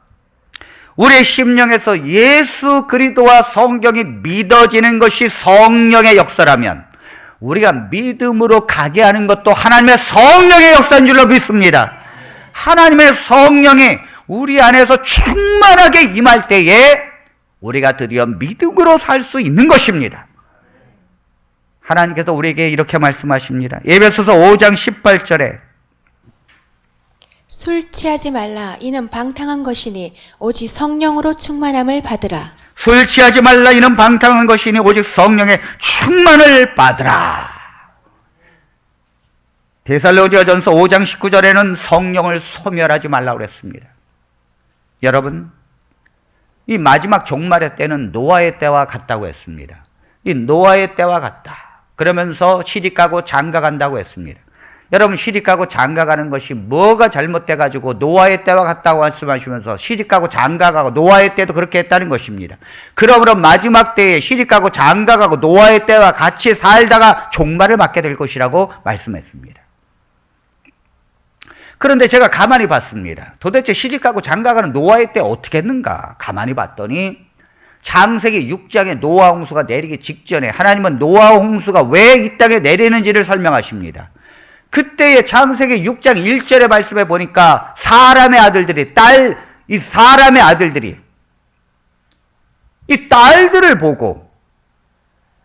Speaker 1: 우리의 심령에서 예수 그리스도와 성경이 믿어지는 것이 성령의 역사라면 우리가 믿음으로 가게 하는 것도 하나님의 성령의 역사인 줄로 믿습니다. 하나님의 성령이 우리 안에서 충만하게 임할 때에 우리가 드디어 믿음으로 살 수 있는 것입니다. 하나님께서 우리에게 이렇게 말씀하십니다. 에베소서 5장 18절에
Speaker 2: 술 취하지 말라. 이는 방탕한 것이니 오직 성령으로 충만함을 받으라.
Speaker 1: 술 취하지 말라. 이는 방탕한 것이니 오직 성령의 충만을 받으라. 데살로니가전서 5장 19절에는 성령을 소멸하지 말라고 그랬습니다. 여러분, 이 마지막 종말의 때는 노아의 때와 같다고 했습니다. 이 노아의 때와 같다. 그러면서 시집가고 장가간다고 했습니다. 여러분, 시집가고 장가가는 것이 뭐가 잘못돼가지고 노아의 때와 같다고 말씀하시면서 시집가고 장가가고 노아의 때도 그렇게 했다는 것입니다. 그러므로 마지막 때에 시집가고 장가가고 노아의 때와 같이 살다가 종말을 맞게 될 것이라고 말씀했습니다. 그런데 제가 가만히 봤습니다. 도대체 시집가고 장가가는 노아의 때 어떻게 했는가? 가만히 봤더니 창세기 6장에 노아 홍수가 내리기 직전에 하나님은 노아 홍수가 왜 이 땅에 내리는지를 설명하십니다. 그때의 창세기 6장 1절의 말씀에 보니까 사람의 아들들이 이 사람의 아들들이 이 딸들을 보고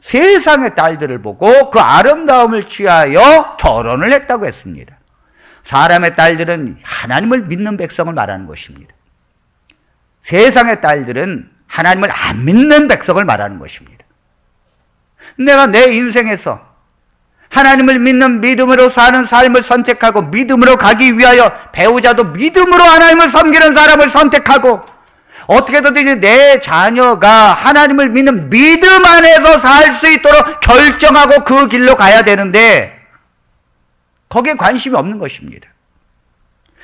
Speaker 1: 세상의 딸들을 보고 그 아름다움을 취하여 결혼을 했다고 했습니다. 사람의 딸들은 하나님을 믿는 백성을 말하는 것입니다. 세상의 딸들은 하나님을 안 믿는 백성을 말하는 것입니다. 내가 내 인생에서 하나님을 믿는 믿음으로 사는 삶을 선택하고 믿음으로 가기 위하여 배우자도 믿음으로 하나님을 섬기는 사람을 선택하고 어떻게든지 내 자녀가 하나님을 믿는 믿음 안에서 살 수 있도록 결정하고 그 길로 가야 되는데 거기에 관심이 없는 것입니다.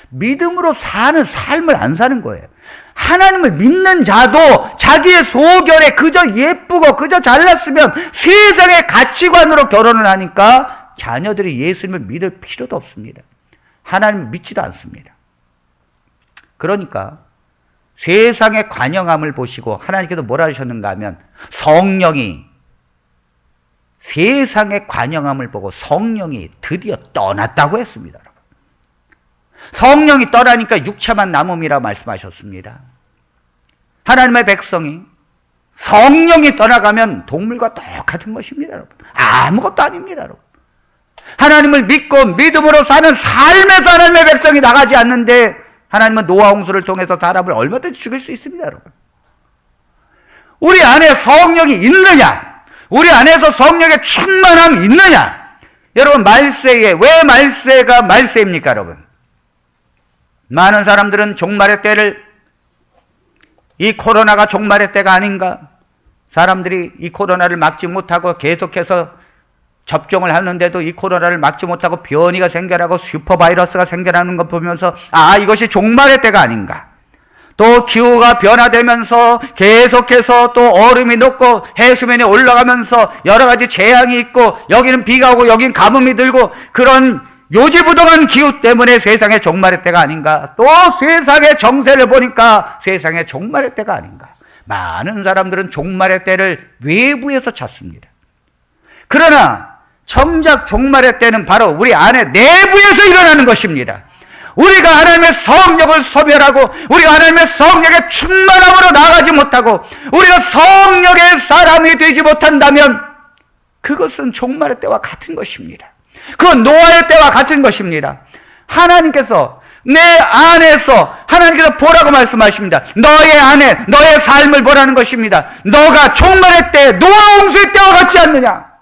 Speaker 1: 믿음으로 사는 삶을 안 사는 거예요. 하나님을 믿는 자도 자기의 소견에 그저 예쁘고 그저 잘났으면 세상의 가치관으로 결혼을 하니까 자녀들이 예수님을 믿을 필요도 없습니다. 하나님을 믿지도 않습니다. 그러니까 세상의 관영함을 보시고 하나님께서 뭐라 하셨는가 하면 성령이 세상의 관영함을 보고 성령이 드디어 떠났다고 했습니다. 성령이 떠나니까 육체만 남음이라 말씀하셨습니다. 하나님의 백성이 성령이 떠나가면 동물과 똑같은 것입니다, 여러분. 아무것도 아닙니다, 여러분. 하나님을 믿고 믿음으로 사는 삶에서 하나님의 백성이 나가지 않는데 하나님은 노아 홍수를 통해서 사람을 얼마든지 죽일 수 있습니다, 여러분. 우리 안에 성령이 있느냐? 우리 안에서 성령의 충만함이 있느냐? 여러분, 말세에 왜 말세가 말세입니까, 여러분? 많은 사람들은 종말의 때를 이 코로나가 종말의 때가 아닌가? 사람들이 이 코로나를 막지 못하고 계속해서 접종을 하는데도 이 코로나를 막지 못하고 변이가 생겨나고 슈퍼바이러스가 생겨나는 것 보면서 이것이 종말의 때가 아닌가? 또 기후가 변화되면서 계속해서 또 얼음이 녹고 해수면이 올라가면서 여러 가지 재앙이 있고 여기는 비가 오고 여긴 가뭄이 들고 그런 요지부동한 기후 때문에 세상의 종말의 때가 아닌가? 또 세상의 정세를 보니까 세상의 종말의 때가 아닌가? 많은 사람들은 종말의 때를 외부에서 찾습니다. 그러나 정작 종말의 때는 바로 우리 안에 내부에서 일어나는 것입니다. 우리가 하나님의 성령을 소멸하고 우리가 하나님의 성령의 충만함으로 나가지 못하고 우리가 성령의 사람이 되지 못한다면 그것은 종말의 때와 같은 것입니다. 그건 노아의 때와 같은 것입니다. 하나님께서 내 안에서 하나님께서 보라고 말씀하십니다. 너의 안에 너의 삶을 보라는 것입니다. 너가 종말의 때 노아 홍수의 때와 같지 않느냐?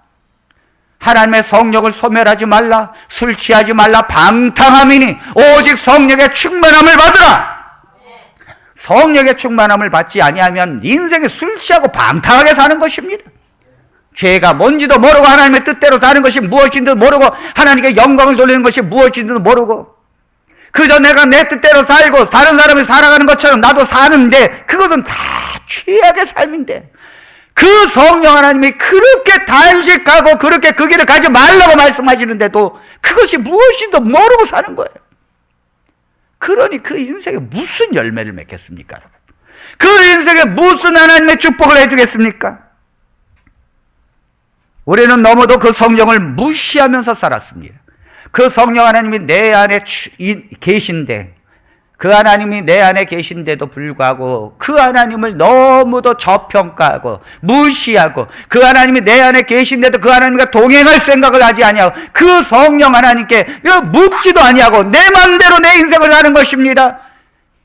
Speaker 1: 하나님의 성령을 소멸하지 말라, 술 취하지 말라, 방탕함이니 오직 성령의 충만함을 받으라. 성령의 충만함을 받지 아니하면 인생에 술 취하고 방탕하게 사는 것입니다. 죄가 뭔지도 모르고 하나님의 뜻대로 사는 것이 무엇인지도 모르고 하나님께 영광을 돌리는 것이 무엇인지도 모르고 그저 내가 내 뜻대로 살고 다른 사람이 살아가는 것처럼 나도 사는데 그것은 다 최악의 삶인데 그 성령 하나님이 그렇게 단식하고 그렇게 그 길을 가지 말라고 말씀하시는데도 그것이 무엇인지도 모르고 사는 거예요. 그러니 그 인생에 무슨 열매를 맺겠습니까? 그 인생에 무슨 하나님의 축복을 해주겠습니까? 우리는 너무도 그 성령을 무시하면서 살았습니다. 그 성령 하나님이 내 안에 계신데 그 하나님이 내 안에 계신데도 불구하고 그 하나님을 너무도 저평가하고 무시하고 그 하나님이 내 안에 계신데도 그 하나님과 동행할 생각을 하지 아니하고 그 성령 하나님께 묻지도 아니하고 내 맘대로 내 인생을 사는 것입니다.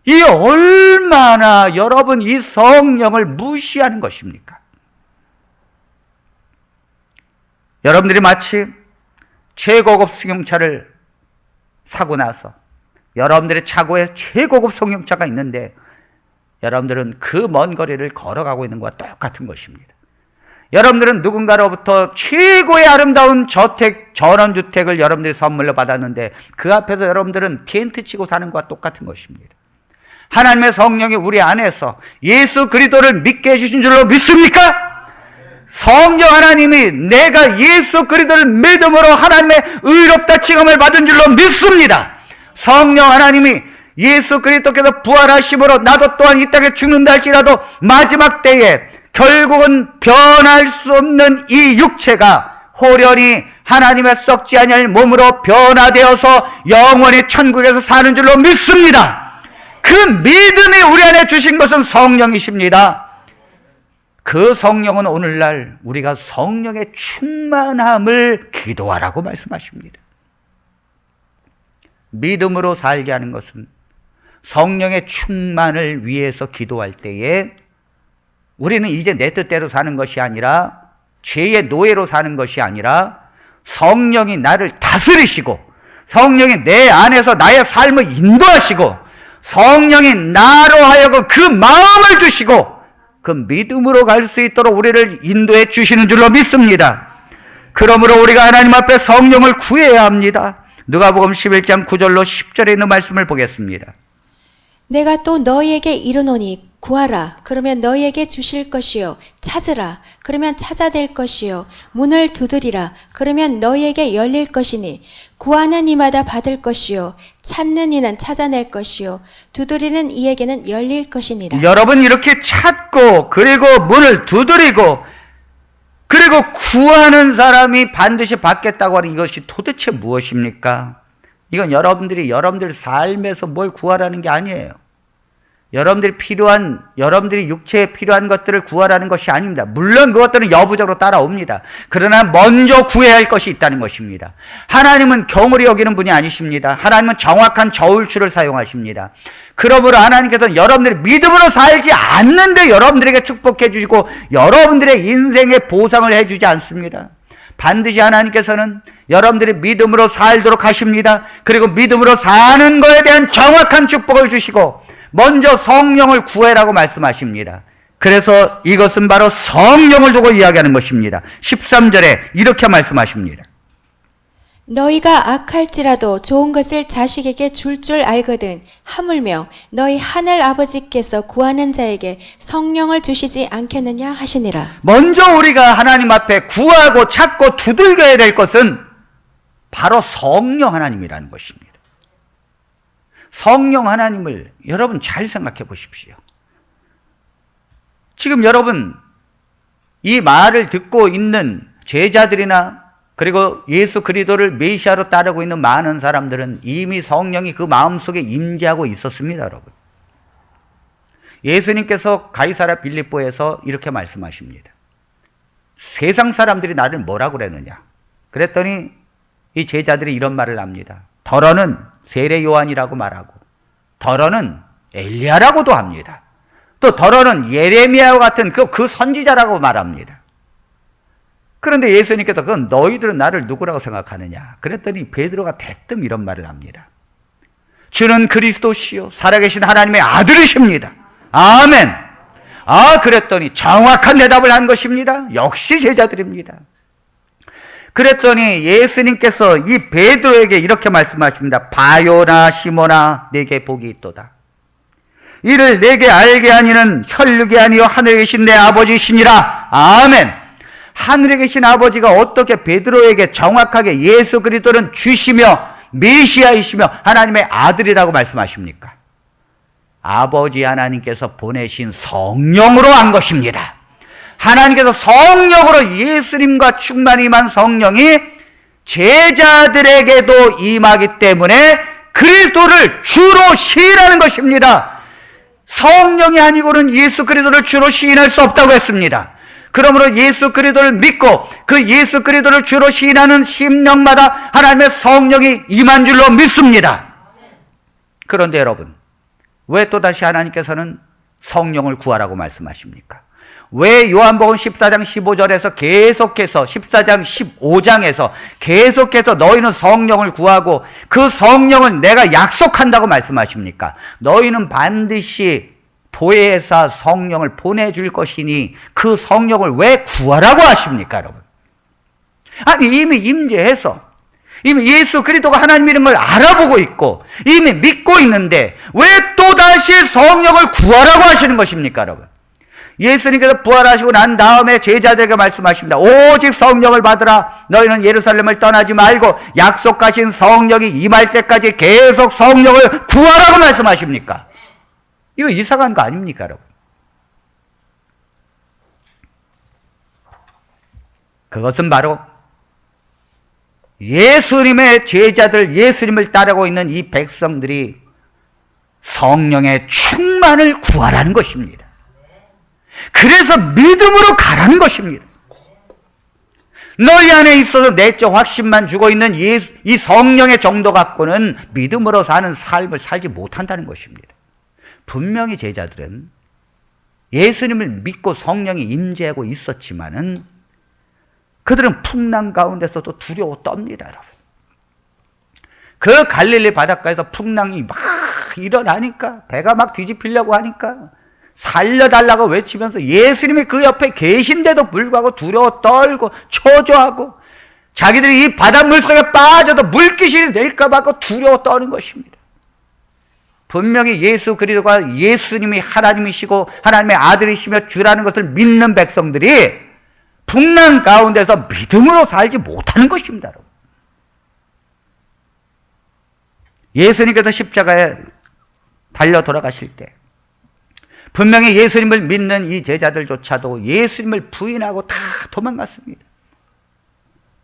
Speaker 1: 이 얼마나 여러분 이 성령을 무시하는 것입니까? 여러분들이 마치 최고급 승용차를 사고 나서 여러분들의 차고에 최고급 성경차가 있는데 여러분들은 그 먼 거리를 걸어가고 있는 것과 똑같은 것입니다. 여러분들은 누군가로부터 최고의 아름다운 저택, 전원주택을 여러분들이 선물로 받았는데 그 앞에서 여러분들은 텐트 치고 사는 것과 똑같은 것입니다. 하나님의 성령이 우리 안에서 예수 그리스도를 믿게 해주신 줄로 믿습니까? 성령 하나님이 내가 예수 그리스도를 믿음으로 하나님의 의롭다 칭함을 받은 줄로 믿습니다. 성령 하나님이 예수 그리스도께서 부활하심으로 나도 또한 이 땅에 죽는다 할지라도 마지막 때에 결국은 변할 수 없는 이 육체가 호련히 하나님의 썩지 아니할 몸으로 변화되어서 영원히 천국에서 사는 줄로 믿습니다. 그 믿음이 우리 안에 주신 것은 성령이십니다. 그 성령은 오늘날 우리가 성령의 충만함을 기도하라고 말씀하십니다. 믿음으로 살게 하는 것은 성령의 충만을 위해서 기도할 때에 우리는 이제 내 뜻대로 사는 것이 아니라 죄의 노예로 사는 것이 아니라 성령이 나를 다스리시고 성령이 내 안에서 나의 삶을 인도하시고 성령이 나로 하여금 그 마음을 주시고 그 믿음으로 갈 수 있도록 우리를 인도해 주시는 줄로 믿습니다. 그러므로 우리가 하나님 앞에 성령을 구해야 합니다. 누가복음 11장 9절로 10절에 있는 말씀을 보겠습니다.
Speaker 2: 내가 또 너희에게 이르노니 구하라 그러면 너희에게 주실 것이요 찾으라 그러면 찾아낼 것이요 문을 두드리라 그러면 너희에게 열릴 것이니 구하는 이마다 받을 것이요 찾는 이는 찾아낼 것이요 두드리는 이에게는 열릴 것이니라.
Speaker 1: 여러분 이렇게 찾고 그리고 문을 두드리고 그리고 구하는 사람이 반드시 받겠다고 하는 이것이 도대체 무엇입니까? 이건 여러분들 삶에서 뭘 구하라는 게 아니에요. 여러분들이 육체에 필요한 것들을 구하라는 것이 아닙니다. 물론 그것들은 여부적으로 따라옵니다. 그러나 먼저 구해야 할 것이 있다는 것입니다. 하나님은 경홀히 여기는 분이 아니십니다. 하나님은 정확한 저울추를 사용하십니다. 그러므로 하나님께서는 여러분들이 믿음으로 살지 않는데 여러분들에게 축복해 주시고 여러분들의 인생의 보상을 해주지 않습니다. 반드시 하나님께서는 여러분들이 믿음으로 살도록 하십니다. 그리고 믿음으로 사는 것에 대한 정확한 축복을 주시고 먼저 성령을 구해라고 말씀하십니다. 그래서 이것은 바로 성령을 두고 이야기하는 것입니다. 13절에 이렇게 말씀하십니다.
Speaker 2: 너희가 악할지라도 좋은 것을 자식에게 줄 알거든 하물며 너희 하늘 아버지께서 구하는 자에게 성령을 주시지 않겠느냐 하시니라. 먼저
Speaker 1: 우리가 하나님 앞에 구하고 찾고 두들겨야 될 것은 바로 성령 하나님이라는 것입니다. 성령 하나님을 여러분 잘 생각해 보십시오. 지금 여러분 이 말을 듣고 있는 제자들이나 그리고 예수 그리스도를 메시아로 따르고 있는 많은 사람들은 이미 성령이 그 마음속에 임재하고 있었습니다, 여러분. 예수님께서 가이사랴 빌립보에서 이렇게 말씀하십니다. 세상 사람들이 나를 뭐라고 그러느냐? 그랬더니 이 제자들이 이런 말을 합니다. 더러는 세례 요한이라고 말하고 더러는 엘리야라고도 합니다. 또 더러는 예레미야와 같은 그 선지자라고 말합니다. 그런데 예수님께서 그건 너희들은 나를 누구라고 생각하느냐? 그랬더니 베드로가 대뜸 이런 말을 합니다. 주는 그리스도시요 살아계신 하나님의 아들이십니다. 아멘. 그랬더니 정확한 대답을 한 것입니다. 역시 제자들입니다. 그랬더니 예수님께서 이 베드로에게 이렇게 말씀하십니다. 바요나 시몬아 내게 복이 있도다. 이를 내게 알게 하니는 혈육이 아니요 하늘에 계신 내 아버지시니라. 아멘. 하늘에 계신 아버지가 어떻게 베드로에게 정확하게 예수 그리스도는 주시며 메시아이시며 하나님의 아들이라고 말씀하십니까? 아버지 하나님께서 보내신 성령으로 한 것입니다. 하나님께서 성령으로 예수님과 충만히 임한 성령이 제자들에게도 임하기 때문에 그리스도를 주로 시인하는 것입니다. 성령이 아니고는 예수 그리스도를 주로 시인할 수 없다고 했습니다. 그러므로 예수 그리스도를 믿고 그 예수 그리스도를 주로 시인하는 심령마다 하나님의 성령이 임한 줄로 믿습니다. 그런데 여러분, 왜 또다시 하나님께서는 성령을 구하라고 말씀하십니까? 왜 요한복음 14장 15절에서 계속해서 14장 15장에서 계속해서 너희는 성령을 구하고 그 성령을 내가 약속한다고 말씀하십니까? 너희는 반드시 보혜사 성령을 보내줄 것이니 그 성령을 왜 구하라고 하십니까, 여러분? 아니, 이미 임재해서 이미 예수 그리스도가 하나님 이름을 알아보고 있고 이미 믿고 있는데 왜 또다시 성령을 구하라고 하시는 것입니까, 여러분? 예수님께서 부활하시고 난 다음에 제자들에게 말씀하십니다. 오직 성령을 받으라. 너희는 예루살렘을 떠나지 말고 약속하신 성령이 임할 때까지 계속 성령을 구하라고 말씀하십니까? 이거 이상한 거 아닙니까, 여러분? 그것은 바로 예수님의 제자들, 예수님을 따르고 있는 이 백성들이 성령의 충만을 구하라는 것입니다. 그래서 믿음으로 가라는 것입니다. 너희 안에 있어서 내적 확신만 주고 있는 이 성령의 정도 갖고는 믿음으로 사는 삶을 살지 못한다는 것입니다. 분명히 제자들은 예수님을 믿고 성령이 임재하고 있었지만은 그들은 풍랑 가운데서도 두려워 떱니다, 여러분. 그 갈릴리 바닷가에서 풍랑이 막 일어나니까 배가 막 뒤집히려고 하니까 살려달라고 외치면서 예수님이 그 옆에 계신데도 불구하고 두려워 떨고 초조하고 자기들이 이 바닷물 속에 빠져도 물귀신이 될까 봐 두려워 떠는 것입니다. 분명히 예수 그리스도가 예수님이 하나님이시고 하나님의 아들이시며 주라는 것을 믿는 백성들이 풍랑 가운데서 믿음으로 살지 못하는 것입니다, 여러분. 예수님께서 십자가에 달려 돌아가실 때 분명히 예수님을 믿는 이 제자들조차도 예수님을 부인하고 다 도망갔습니다.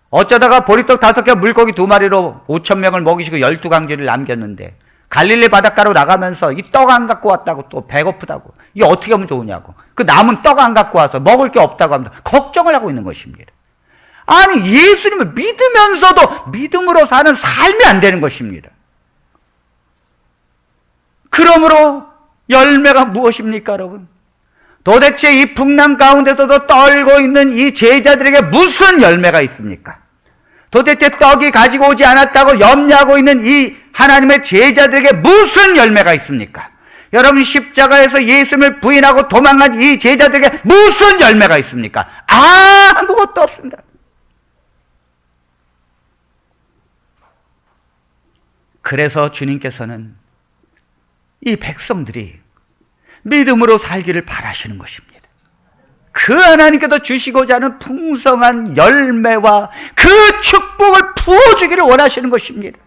Speaker 1: 어쩌다가 보리떡 5개 물고기 2마리로 5,000명을 먹이시고 12강쥐를 남겼는데 갈릴리 바닷가로 나가면서 이 떡 안 갖고 왔다고 또 배고프다고 이 어떻게 하면 좋으냐고 그 남은 떡 안 갖고 와서 먹을 게 없다고 합니다. 걱정을 하고 있는 것입니다. 아니, 예수님을 믿으면서도 믿음으로 사는 삶이 안 되는 것입니다. 그러므로 열매가 무엇입니까, 여러분? 도대체 이 풍랑 가운데서도 떨고 있는 이 제자들에게 무슨 열매가 있습니까? 도대체 떡이 가지고 오지 않았다고 염려하고 있는 이 하나님의 제자들에게 무슨 열매가 있습니까? 여러분, 십자가에서 예수님을 부인하고 도망간 이 제자들에게 무슨 열매가 있습니까? 아무것도 없습니다. 그래서 주님께서는 이 백성들이 믿음으로 살기를 바라시는 것입니다. 그 하나님께서 주시고자 하는 풍성한 열매와 그 축복을 부어주기를 원하시는 것입니다.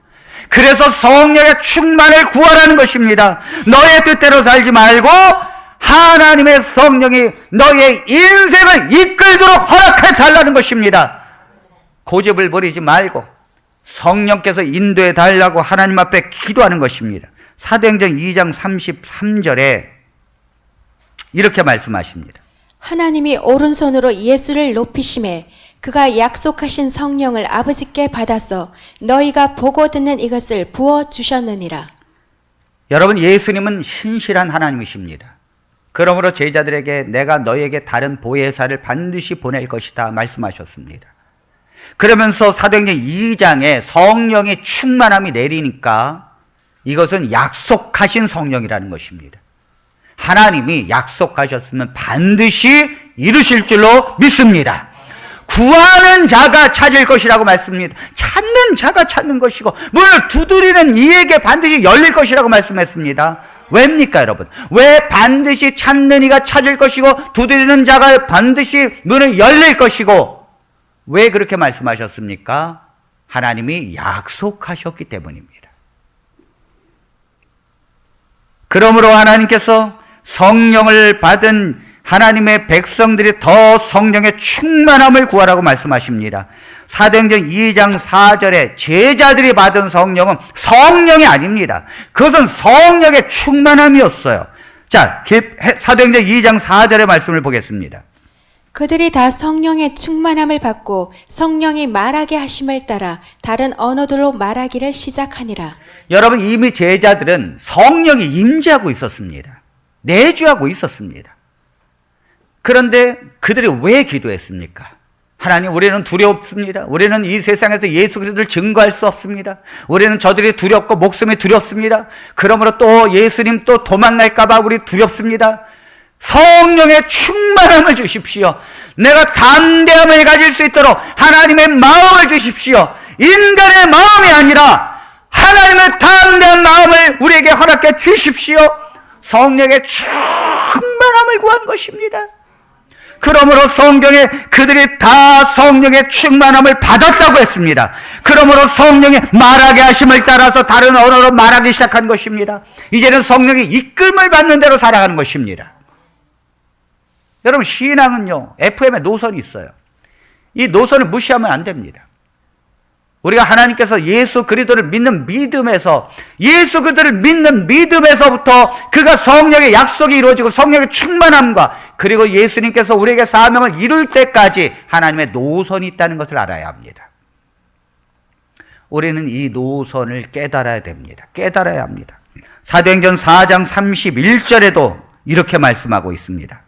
Speaker 1: 그래서 성령의 충만을 구하라는 것입니다. 너의 뜻대로 살지 말고 하나님의 성령이 너의 인생을 이끌도록 허락해 달라는 것입니다. 고집을 부리지 말고 성령께서 인도해 달라고 하나님 앞에 기도하는 것입니다. 사도행전 2장 33절에 이렇게 말씀하십니다.
Speaker 2: 하나님이 오른손으로 예수를 높이심에 그가 약속하신 성령을 아버지께 받아서 너희가 보고 듣는 이것을 부어 주셨느니라.
Speaker 1: 여러분, 예수님은 신실한 하나님이십니다. 그러므로 제자들에게 내가 너희에게 다른 보혜사를 반드시 보낼 것이다 말씀하셨습니다. 그러면서 사도행전 2장에 성령의 충만함이 내리니까 이것은 약속하신 성령이라는 것입니다. 하나님이 약속하셨으면 반드시 이루실 줄로 믿습니다. 구하는 자가 찾을 것이라고 말씀합니다. 찾는 자가 찾는 것이고 문을 두드리는 이에게 반드시 열릴 것이라고 말씀했습니다. 왜입니까, 여러분? 왜 반드시 찾는 이가 찾을 것이고 두드리는 자가 반드시 문을 열릴 것이고 왜 그렇게 말씀하셨습니까? 하나님이 약속하셨기 때문입니다. 그러므로 하나님께서 성령을 받은 하나님의 백성들이 더 성령의 충만함을 구하라고 말씀하십니다. 사도행전 2장 4절에 제자들이 받은 성령은 성령이 아닙니다. 그것은 성령의 충만함이었어요. 자, 사도행전 2장 4절의 말씀을 보겠습니다.
Speaker 2: 그들이 다 성령의 충만함을 받고 성령이 말하게 하심을 따라 다른 언어들로 말하기를 시작하니라.
Speaker 1: 여러분, 이미 제자들은 성령이 임재하고 있었습니다. 내주하고 있었습니다. 그런데 그들이 왜 기도했습니까? 하나님, 우리는 두렵습니다. 우리는 이 세상에서 예수 그리스도를 증거할 수 없습니다. 우리는 저들이 두렵고 목숨이 두렵습니다. 그러므로 또 예수님 또 도망갈까 봐 우리 두렵습니다. 성령의 충만함을 주십시오. 내가 담대함을 가질 수 있도록 하나님의 마음을 주십시오. 인간의 마음이 아니라 하나님의 담대한 마음을 우리에게 허락해 주십시오. 성령의 충만함을 구한 것입니다. 그러므로 성경에 그들이 다 성령의 충만함을 받았다고 했습니다. 그러므로 성령의 말하게 하심을 따라서 다른 언어로 말하기 시작한 것입니다. 이제는 성령의 이끌음을 받는 대로 살아가는 것입니다. 여러분, 신앙은요, FM에 노선이 있어요. 이 노선을 무시하면 안 됩니다. 우리가 하나님께서 예수 그리스도를 믿는 믿음에서, 예수 그리스도를 믿는 믿음에서부터 그가 성령의 약속이 이루어지고 성령의 충만함과, 그리고 예수님께서 우리에게 사명을 이룰 때까지 하나님의 노선이 있다는 것을 알아야 합니다. 우리는 이 노선을 깨달아야 됩니다. 깨달아야 합니다. 사도행전 4장 31절에도 이렇게 말씀하고 있습니다.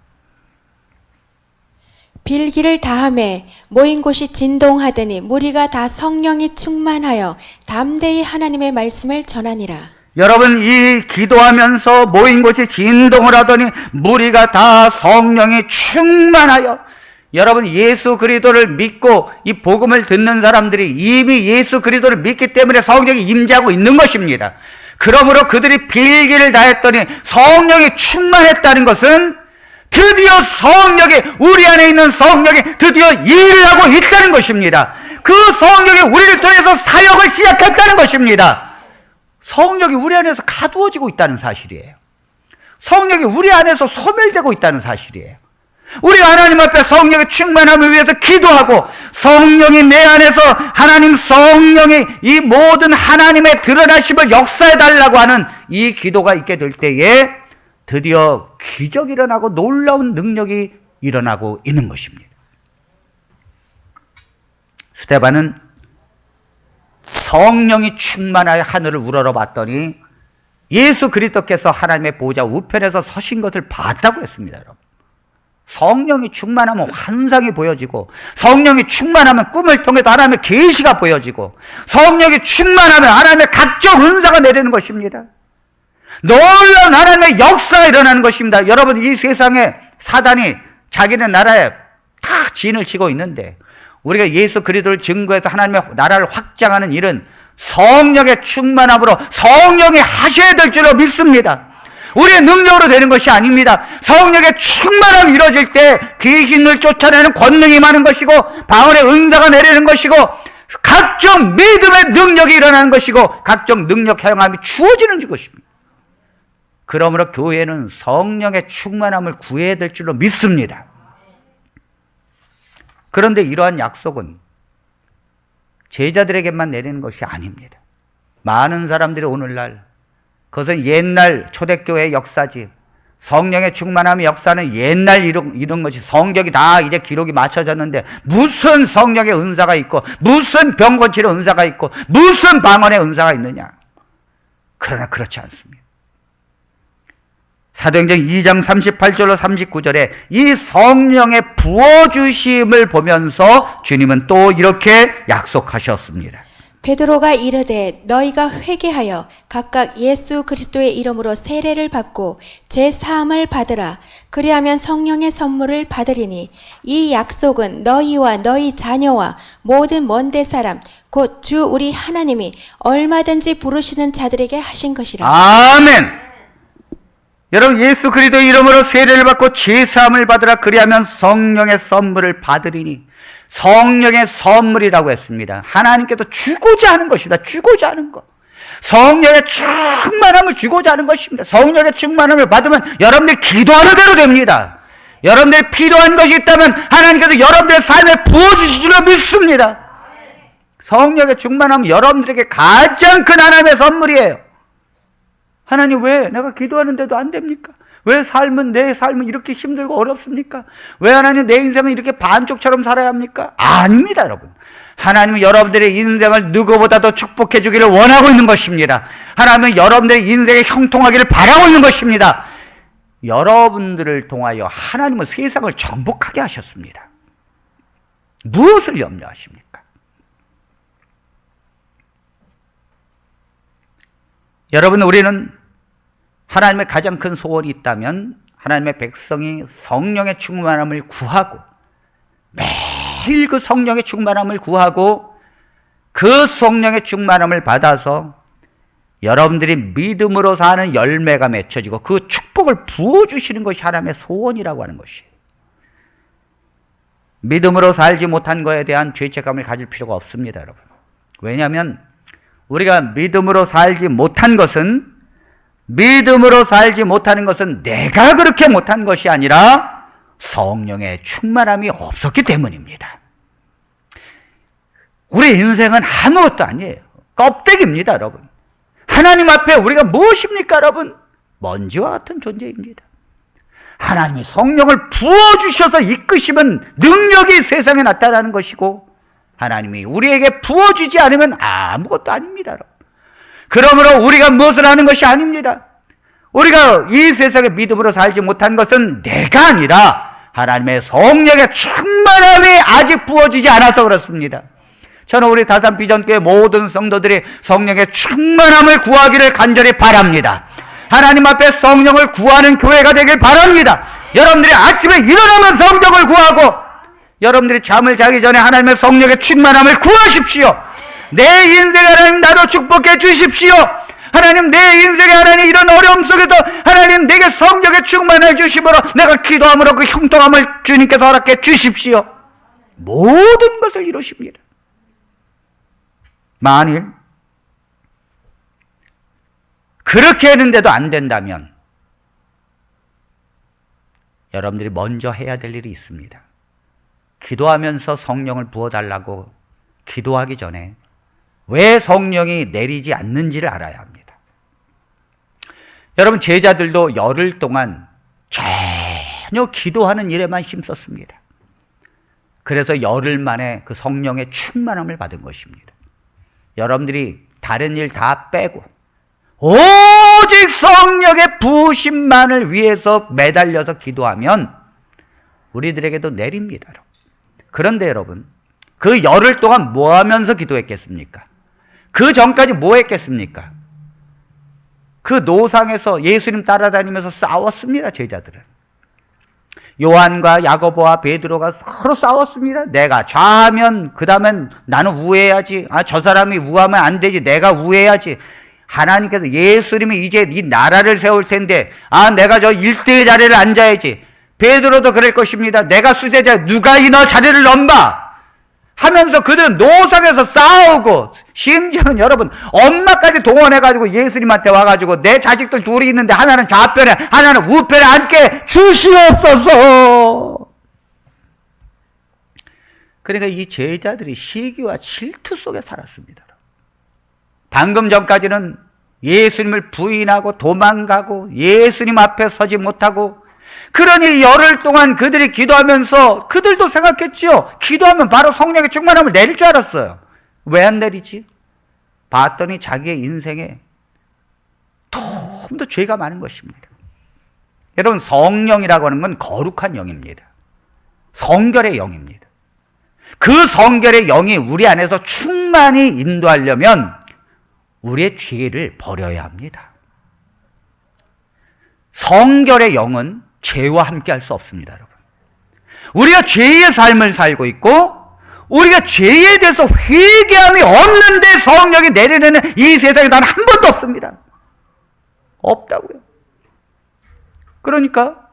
Speaker 2: 빌기를 다함에 모인 곳이 진동하더니 무리가 다 성령이 충만하여 담대히 하나님의 말씀을 전하니라.
Speaker 1: 여러분, 이 기도하면서 모인 곳이 진동을 하더니 무리가 다 성령이 충만하여, 여러분, 예수 그리스도를 믿고 이 복음을 듣는 사람들이 이미 예수 그리스도를 믿기 때문에 성령이 임재하고 있는 것입니다. 그러므로 그들이 빌기를 다했더니 성령이 충만했다는 것은 드디어 성령이, 우리 안에 있는 성령이 드디어 일을 하고 있다는 것입니다. 그 성령이 우리를 통해서 사역을 시작했다는 것입니다. 성령이 우리 안에서 가두어지고 있다는 사실이에요. 성령이 우리 안에서 소멸되고 있다는 사실이에요. 우리가 하나님 앞에 성령의 충만함을 위해서 기도하고, 성령이 내 안에서, 하나님 성령이 이 모든 하나님의 드러나심을 역사해달라고 하는 이 기도가 있게 될 때에 드디어 기적이 일어나고 놀라운 능력이 일어나고 있는 것입니다. 스데반은 성령이 충만하여 하늘을 우러러봤더니 예수 그리스도께서 하나님의 보좌 우편에서 서신 것을 봤다고 했습니다. 여러분, 성령이 충만하면 환상이 보여지고, 성령이 충만하면 꿈을 통해서 하나님의 계시가 보여지고, 성령이 충만하면 하나님의 각종 은사가 내리는 것입니다. 놀라운 하나님의 역사가 일어나는 것입니다. 여러분, 이 세상에 사단이 자기네 나라에 다 진을 치고 있는데, 우리가 예수 그리스도를 증거해서 하나님의 나라를 확장하는 일은 성령의 충만함으로 성령이 하셔야 될 줄로 믿습니다. 우리의 능력으로 되는 것이 아닙니다. 성령의 충만함이 이루어질 때 귀신을 쫓아내는 권능이 많은 것이고, 방언의 은사가 내리는 것이고, 각종 믿음의 능력이 일어나는 것이고, 각종 능력 사용함이 주어지는 것입니다. 그러므로 교회는 성령의 충만함을 구해야 될 줄로 믿습니다. 그런데 이러한 약속은 제자들에게만 내리는 것이 아닙니다. 많은 사람들이 오늘날, 그것은 옛날 초대교회의 역사지, 성령의 충만함의 역사는 옛날 이런 것이, 성경이 다 이제 기록이 맞춰졌는데 무슨 성령의 은사가 있고, 무슨 병 고치는 은사가 있고, 무슨 방언의 은사가 있느냐. 그러나 그렇지 않습니다. 사도행전 2장 38절로 39절에 이 성령의 부어주심을 보면서 주님은 또 이렇게 약속하셨습니다.
Speaker 2: 베드로가 이르되 너희가 회개하여 각각 예수 그리스도의 이름으로 세례를 받고 제 사함을 받으라. 그리하면 성령의 선물을 받으리니 이 약속은 너희와 너희 자녀와 모든 먼데 사람 곧 주 우리 하나님이 얼마든지 부르시는 자들에게 하신 것이라.
Speaker 1: 아멘. 여러분, 예수 그리스도의 이름으로 세례를 받고 제사함을 받으라. 그리하면 성령의 선물을 받으리니, 성령의 선물이라고 했습니다. 하나님께서 주고자 하는 것입니다. 주고자 하는 것. 성령의 충만함을 주고자 하는 것입니다. 성령의 충만함을 받으면 여러분들이 기도하는 대로 됩니다. 여러분들이 필요한 것이 있다면 하나님께서 여러분들의 삶에 부어주실 줄로 믿습니다. 성령의 충만함은 여러분들에게 가장 큰 하나님의 선물이에요. 하나님, 왜 내가 기도하는데도 안 됩니까? 왜 내 삶은 이렇게 힘들고 어렵습니까? 왜 하나님 내 인생은 이렇게 반쪽처럼 살아야 합니까? 아닙니다, 여러분. 하나님은 여러분들의 인생을 누구보다도 축복해 주기를 원하고 있는 것입니다. 하나님은 여러분들의 인생이 형통하기를 바라고 있는 것입니다. 여러분들을 통하여 하나님은 세상을 정복하게 하셨습니다. 무엇을 염려하십니까? 여러분, 우리는 하나님의 가장 큰 소원이 있다면 하나님의 백성이 성령의 충만함을 구하고 매일 그 성령의 충만함을 구하고 그 성령의 충만함을 받아서 여러분들이 믿음으로 사는 열매가 맺혀지고 그 축복을 부어주시는 것이 하나님의 소원이라고 하는 것이에요. 믿음으로 살지 못한 것에 대한 죄책감을 가질 필요가 없습니다, 여러분. 왜냐하면 우리가 믿음으로 살지 못한 것은 내가 그렇게 못한 것이 아니라 성령의 충만함이 없었기 때문입니다. 우리 인생은 아무것도 아니에요. 껍데기입니다, 여러분. 하나님 앞에 우리가 무엇입니까, 여러분? 먼지와 같은 존재입니다. 하나님이 성령을 부어주셔서 이끄시면 능력이 세상에 나타나는 것이고, 하나님이 우리에게 부어주지 않으면 아무것도 아닙니다, 여러분. 그러므로 우리가 무엇을 하는 것이 아닙니다. 우리가 이 세상에 믿음으로 살지 못한 것은 내가 아니라 하나님의 성령의 충만함이 아직 부어지지 않아서 그렇습니다. 저는 우리 다산 비전교회 모든 성도들이 성령의 충만함을 구하기를 간절히 바랍니다. 하나님 앞에 성령을 구하는 교회가 되길 바랍니다. 여러분들이 아침에 일어나면 성령을 구하고, 여러분들이 잠을 자기 전에 하나님의 성령의 충만함을 구하십시오. 내 인생에 하나님 나도 축복해 주십시오. 하나님, 내 인생에 하나님 이런 어려움 속에서 하나님 내게 성령의 충만을 주심으로 내가 기도함으로 그 형통함을 주님께서 허락해 주십시오. 모든 것을 이루십니다. 만일 그렇게 했는데도 안 된다면 여러분들이 먼저 해야 될 일이 있습니다. 기도하면서 성령을 부어달라고 기도하기 전에 왜 성령이 내리지 않는지를 알아야 합니다. 여러분, 제자들도 열흘 동안 전혀 기도하는 일에만 힘썼습니다. 그래서 열흘 만에 그 성령의 충만함을 받은 것입니다. 여러분들이 다른 일 다 빼고 오직 성령의 부으심만을 위해서 매달려서 기도하면 우리들에게도 내립니다. 그런데 여러분, 그 열흘 동안 뭐 하면서 기도했겠습니까? 그 전까지 뭐 했겠습니까? 그 노상에서 예수님 따라다니면서 싸웠습니다, 제자들은. 요한과 야고보와 베드로가 서로 싸웠습니다. 내가 좌하면 그 다음엔 나는 우해야지. 저 사람이 우하면 안 되지. 내가 우해야지. 하나님께서 예수님이 이제 이 나라를 세울 텐데 내가 저 일대의 자리를 앉아야지. 베드로도 그럴 것입니다. 내가 수제자, 누가 이 너 자리를 넘봐 하면서 그들은 노상에서 싸우고, 심지어는 여러분 엄마까지 동원해가지고 예수님한테 와가지고 내 자식들 둘이 있는데 하나는 좌편에 하나는 우편에 앉게 주시옵소서. 그러니까 이 제자들이 시기와 질투 속에 살았습니다. 방금 전까지는 예수님을 부인하고 도망가고 예수님 앞에 서지 못하고, 그러니 열흘 동안 그들이 기도하면서 그들도 생각했지요. 기도하면 바로 성령의 충만함을 내릴 줄 알았어요. 왜 안 내리지? 봤더니 자기의 인생에 더 죄가 많은 것입니다. 여러분, 성령이라고 하는 건 거룩한 영입니다. 성결의 영입니다. 그 성결의 영이 우리 안에서 충만히 인도하려면 우리의 죄를 버려야 합니다. 성결의 영은 죄와 함께 할 수 없습니다, 여러분. 우리가 죄의 삶을 살고 있고 우리가 죄에 대해서 회개함이 없는데 성령이 내리는 이 세상에 단 한 번도 없습니다. 없다고요. 그러니까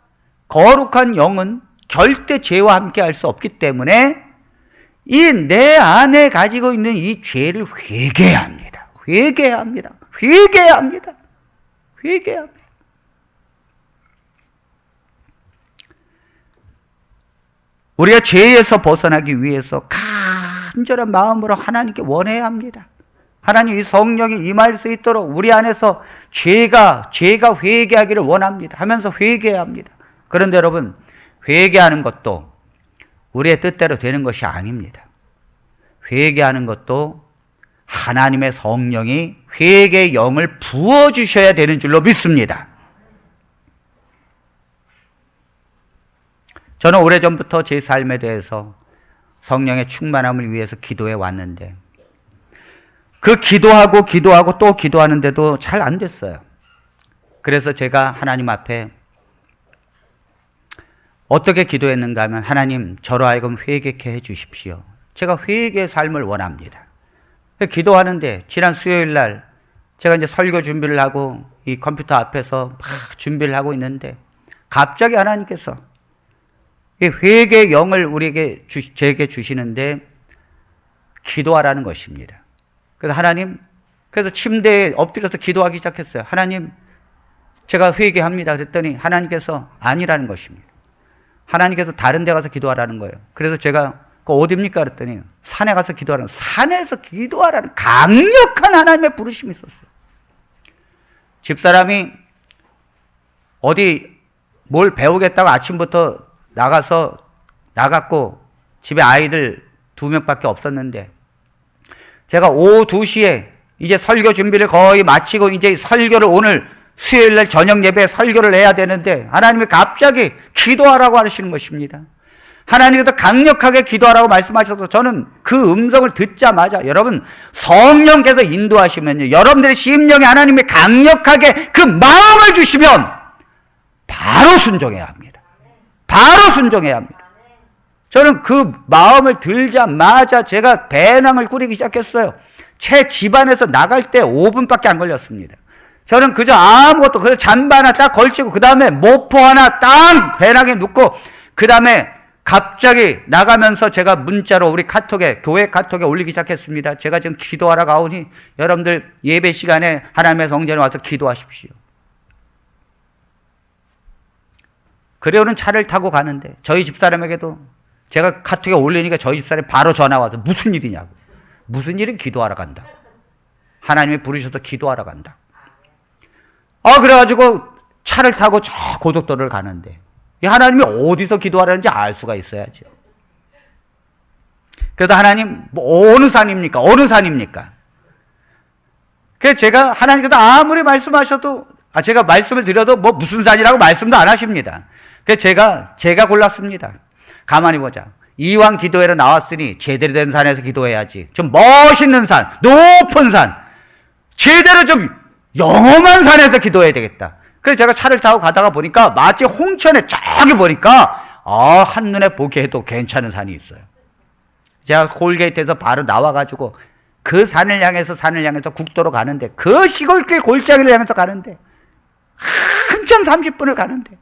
Speaker 1: 거룩한 영은 절대 죄와 함께 할 수 없기 때문에 이 내 안에 가지고 있는 이 죄를 회개해야 합니다. 회개해야 합니다. 회개해야 합니다. 회개해야 합니다. 우리가 죄에서 벗어나기 위해서 간절한 마음으로 하나님께 원해야 합니다. 하나님, 이 성령이 임할 수 있도록 우리 안에서 제가 회개하기를 원합니다 하면서 회개해야 합니다. 그런데 여러분, 회개하는 것도 우리의 뜻대로 되는 것이 아닙니다. 회개하는 것도 하나님의 성령이 회개의 영을 부어주셔야 되는 줄로 믿습니다. 저는 오래전부터 제 삶에 대해서 성령의 충만함을 위해서 기도해 왔는데 그 기도하고 또 기도하는데도 잘 안 됐어요. 그래서 제가 하나님 앞에 어떻게 기도했는가 하면 하나님 저로 하여금 회개케 해 주십시오. 제가 회개의 삶을 원합니다. 기도하는데 지난 수요일 날 제가 이제 설교 준비를 하고 이 컴퓨터 앞에서 막 준비를 하고 있는데 갑자기 하나님께서 이 회개의 영을 제게 주시는데 기도하라는 것입니다. 그래서 하나님, 그래서 침대에 엎드려서 기도하기 시작했어요. 하나님, 제가 회개합니다. 그랬더니 하나님께서 아니라는 것입니다. 하나님께서 다른 데 가서 기도하라는 거예요. 그래서 제가 그 어디입니까? 그랬더니 산에 가서 기도하라는, 산에서 기도하라는 강력한 하나님의 부르심이 있었어요. 집사람이 어디 뭘 배우겠다고 아침부터 나갔고 집에 아이들 2명밖에 없었는데 제가 오후 2시에 이제 설교 준비를 거의 마치고 이제 설교를 오늘 수요일날 저녁 예배에 설교를 해야 되는데 하나님이 갑자기 기도하라고 하시는 것입니다. 하나님께서 강력하게 기도하라고 말씀하셔서 저는 그 음성을 듣자마자 여러분 성령께서 인도하시면요 여러분들의 심령에 하나님이 강력하게 그 마음을 주시면 바로 순종해야 합니다. 바로 순종해야 합니다. 저는 그 마음을 들자마자 제가 배낭을 꾸리기 시작했어요. 채 집안에서 나갈 때 5분밖에 안 걸렸습니다. 저는 그저 아무것도, 그래서 잠바 하나 딱 걸치고, 그 다음에 모포 하나 딱 배낭에 넣고, 그 다음에 갑자기 나가면서 제가 문자로 우리 카톡에, 교회 카톡에 올리기 시작했습니다. 제가 지금 기도하러 가오니 여러분들 예배 시간에 하나님의 성전에 와서 기도하십시오. 그래오는 차를 타고 가는데 저희 집사람에게도 제가 카톡에 올리니까 저희 집사람이 바로 전화 와서 무슨 일이냐고. 무슨 일은 기도하러 간다고. 하나님이 부르셔서 기도하러 간다. 그래가지고 차를 타고 저 고속도로를 가는데 이 하나님이 어디서 기도하라는지 알 수가 있어야죠. 그래서 하나님 어느 산입니까? 어느 산입니까? 그래서 제가 하나님께서 아무리 말씀하셔도 제가 말씀을 드려도 뭐 무슨 산이라고 말씀도 안 하십니다. 그래서 제가 골랐습니다. 가만히 보자. 이왕 기도회로 나왔으니 제대로 된 산에서 기도해야지. 좀 멋있는 산, 높은 산, 제대로 좀 영험한 산에서 기도해야 되겠다. 그래서 제가 차를 타고 가다가 보니까 마치 홍천에 저기 보니까 한눈에 보기에도 괜찮은 산이 있어요. 제가 콜게이트에서 바로 나와가지고 그 산을 향해서 국도로 가는데 그 시골길 골짜기를 향해서 가는데 한참 30분을 가는데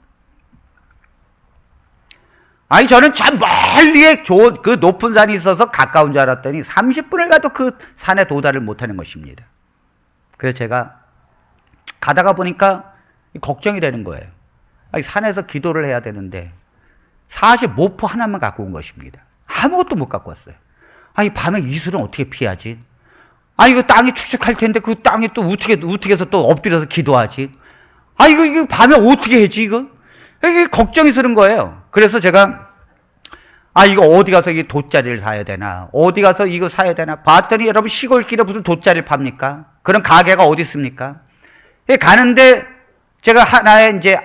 Speaker 1: 저는 저 멀리에 좋은 그 높은 산이 있어서 가까운 줄 알았더니 30분을 가도 그 산에 도달을 못하는 것입니다. 그래서 제가 가다가 보니까 걱정이 되는 거예요. 산에서 기도를 해야 되는데 사실 모포 하나만 갖고 온 것입니다. 아무것도 못 갖고 왔어요. 밤에 이슬은 어떻게 피하지? 이거 땅이 축축할 텐데 그 땅에 또 어떻게 해서 또 엎드려서 기도하지? 이거 밤에 어떻게 하지 이거? 이게 걱정이 드는 거예요. 그래서 제가 이거 어디 가서 이 돗자리를 사야 되나? 어디 가서 이거 사야 되나? 봤더니 여러분 시골길에 무슨 돗자리를 팝니까? 그런 가게가 어디 있습니까? 가는데 제가 하나의 이제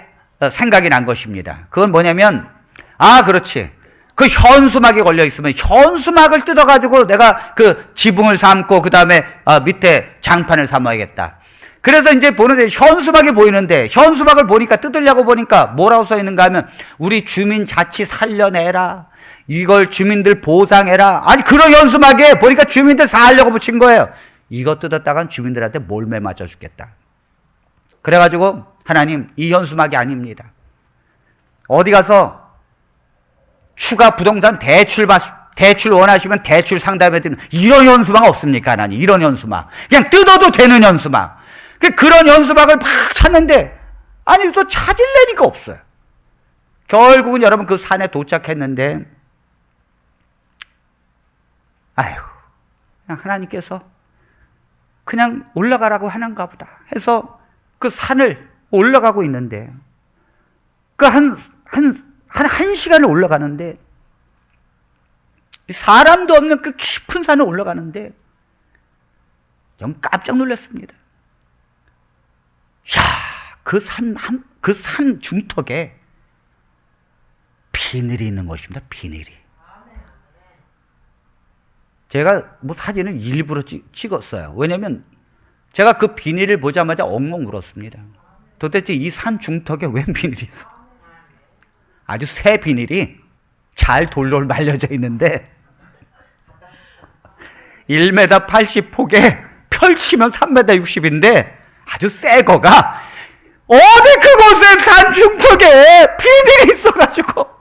Speaker 1: 생각이 난 것입니다. 그건 뭐냐면 그렇지. 그 현수막이 걸려 있으면 현수막을 뜯어가지고 내가 그 지붕을 삼고 그 다음에 밑에 장판을 삼아야겠다. 그래서 이제 보는데 현수막이 보이는데 현수막을 보니까 뜯으려고 보니까 뭐라고 써 있는가 하면 우리 주민 자치 살려내라. 이걸 주민들 보상해라. 그런 현수막에 보니까 주민들 살려고 붙인 거예요. 이거 뜯었다간 주민들한테 몰매 맞아 죽겠다. 그래가지고 하나님 이 현수막이 아닙니다. 어디 가서 추가 부동산 대출 원하시면 대출 상담해드리는 이런 현수막 없습니까? 하나님 이런 현수막 그냥 뜯어도 되는 현수막 그런 현수막을 막 찾는데 또 찾을래니까 없어요. 결국은 여러분 그 산에 도착했는데 그냥 하나님께서 그냥 올라가라고 하는가 보다 해서 그 산을 올라가고 있는데 한 시간을 올라가는데 사람도 없는 그 깊은 산을 올라가는데 좀 깜짝 놀랐습니다. 그 산 중턱에 비늘이 있는 것입니다. 비늘이. 제가 뭐 사진을 일부러 찍었어요. 왜냐면 제가 그 비닐을 보자마자 엉엉 울었습니다. 도대체 이 산 중턱에 왜 비닐이 있어? 아주 새 비닐이 잘 돌돌 말려져 있는데 1m 80폭에 펼치면 3m 60인데 아주 새 거가 어디 그곳에 산 중턱에 비닐이 있어가지고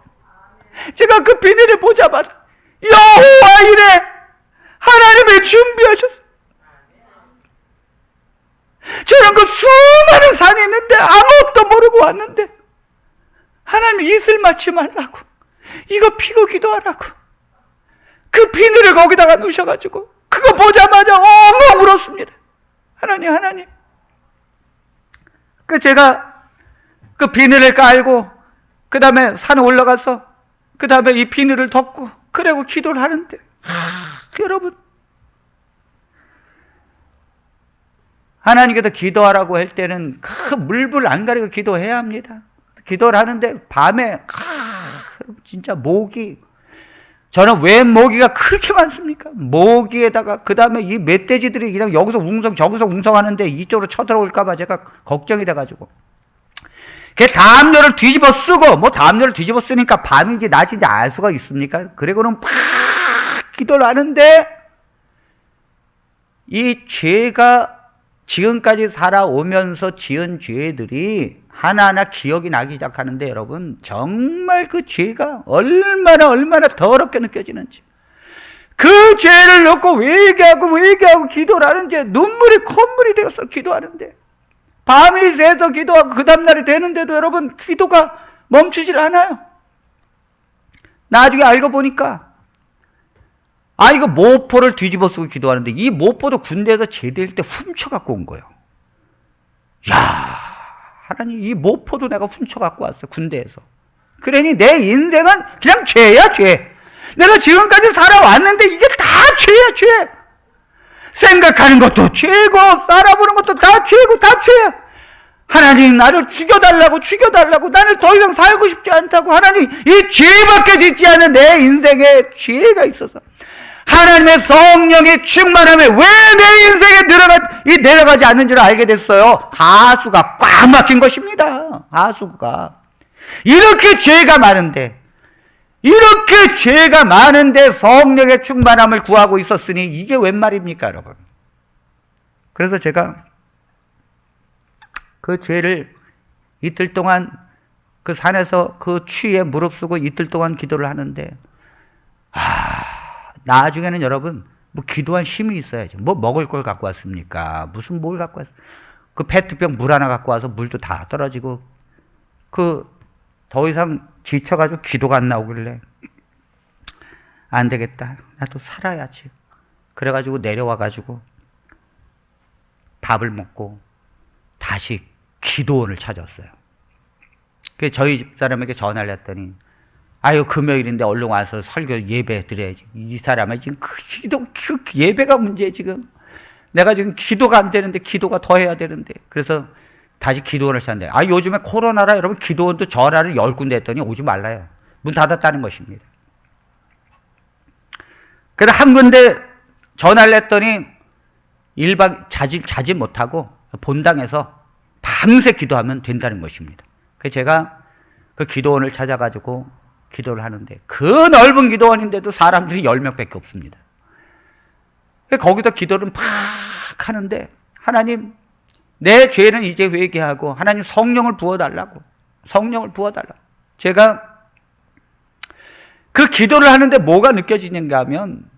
Speaker 1: 제가 그 비닐을 보자마자 여호와 이래 하나님이 준비하셨어. 저는 그 수많은 산이 있는데 아무것도 모르고 왔는데 하나님이 이슬 맞지 말라고 이거 피고 기도하라고 그 비늘을 거기다가 넣으셔가지고 그거 보자마자 엉엉 울었습니다. 하나님 그 제가 그 비늘을 깔고 그 다음에 산에 올라가서 그 다음에 이 비늘을 덮고 그리고 기도를 하는데 여러분 하나님께서 기도하라고 할 때는 큰 물불 안 가리고 기도해야 합니다. 기도를 하는데 밤에 진짜 모기 저는 왜 모기가 그렇게 많습니까? 모기에다가 그 다음에 이 멧돼지들이 그냥 여기서 웅성 저기서 웅성하는데 이쪽으로 쳐들어올까 봐 제가 걱정이 돼가지고 걔 담요를 뒤집어 쓰고 뭐 담요를 뒤집어 쓰니까 밤인지 낮인지 알 수가 있습니까? 그리고는 막 기도를 하는데 이 죄가 지금까지 살아오면서 지은 죄들이 하나하나 기억이 나기 시작하는데 여러분 정말 그 죄가 얼마나 더럽게 느껴지는지 그 죄를 놓고 회개하고 기도를 하는데 눈물이 콧물이 되어서 기도하는데 밤이 새서 기도하고 그 다음날이 되는데도 여러분 기도가 멈추질 않아요. 나중에 알고 보니까 이거 모포를 뒤집어 쓰고 기도하는데 이 모포도 군대에서 제대할 때 훔쳐갖고 온 거예요. 야 하나님 이 모포도 내가 훔쳐갖고 왔어 군대에서. 그러니 내 인생은 그냥 죄야 죄. 내가 지금까지 살아왔는데 이게 다 죄야 죄. 생각하는 것도 죄고 살아보는 것도 다 죄고 다 죄야. 하나님 나를 죽여달라고 나를 더 이상 살고 싶지 않다고 하나님 이 죄밖에 짓지 않은 내 인생에 죄가 있어서 하나님의 성령이 충만함에 왜 내 인생에 내려가지 않는 줄 알게 됐어요. 하수가 꽉 막힌 것입니다. 하수가 이렇게 죄가 많은데 성령의 충만함을 구하고 있었으니 이게 웬 말입니까 여러분. 그래서 제가 그 죄를 이틀 동안 그 산에서 그 추위에 무릅쓰고 이틀 동안 기도를 하는데 나중에는 여러분 뭐 기도할 힘이 있어야죠. 뭐 먹을 걸 갖고 왔습니까? 무슨 뭘 갖고 왔어? 그 페트병 물 하나 갖고 와서 물도 다 떨어지고 더 이상 지쳐가지고 기도가 안 나오길래 안 되겠다. 나도 살아야지. 그래가지고 내려와가지고 밥을 먹고 다시 기도원을 찾았어요. 그래서 저희 집사람에게 전화를 했더니 금요일인데 얼른 와서 설교 예배 드려야지. 이 사람은 지금 예배가 문제야 지금. 내가 지금 기도가 안 되는데 기도가 더 해야 되는데. 그래서 다시 기도원을 찾는데 요즘에 코로나라 여러분 기도원도 전화를 10군데 했더니 오지 말라요. 문 닫았다는 것입니다. 그래서 한 군데 전화를 했더니 1박 자지 못하고 본당에서 밤새 기도하면 된다는 것입니다. 그래서 제가 그 기도원을 찾아가지고 기도를 하는데 그 넓은 기도원인데도 사람들이 10명밖에 없습니다. 거기서 기도를 막 하는데 하나님 내 죄는 이제 회개하고 하나님 성령을 부어달라고 제가 그 기도를 하는데 뭐가 느껴지는가 하면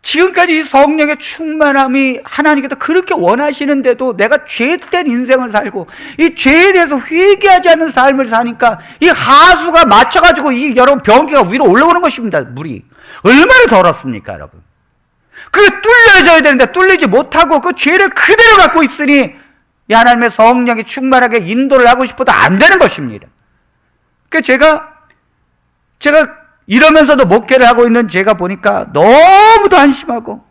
Speaker 1: 지금까지 이 성령의 충만함이 하나님께서 그렇게 원하시는데도 내가 죄된 인생을 살고 이 죄에 대해서 회개하지 않는 삶을 사니까 이 하수가 맞춰가지고 여러분 변기가 위로 올라오는 것입니다. 물이 얼마나 더럽습니까 여러분. 그게 뚫려져야 되는데 뚫리지 못하고 그 죄를 그대로 갖고 있으니 이 하나님의 성령이 충만하게 인도를 하고 싶어도 안 되는 것입니다. 그래서 제가 이러면서도 목회를 하고 있는 제가 보니까 너무도 안심하고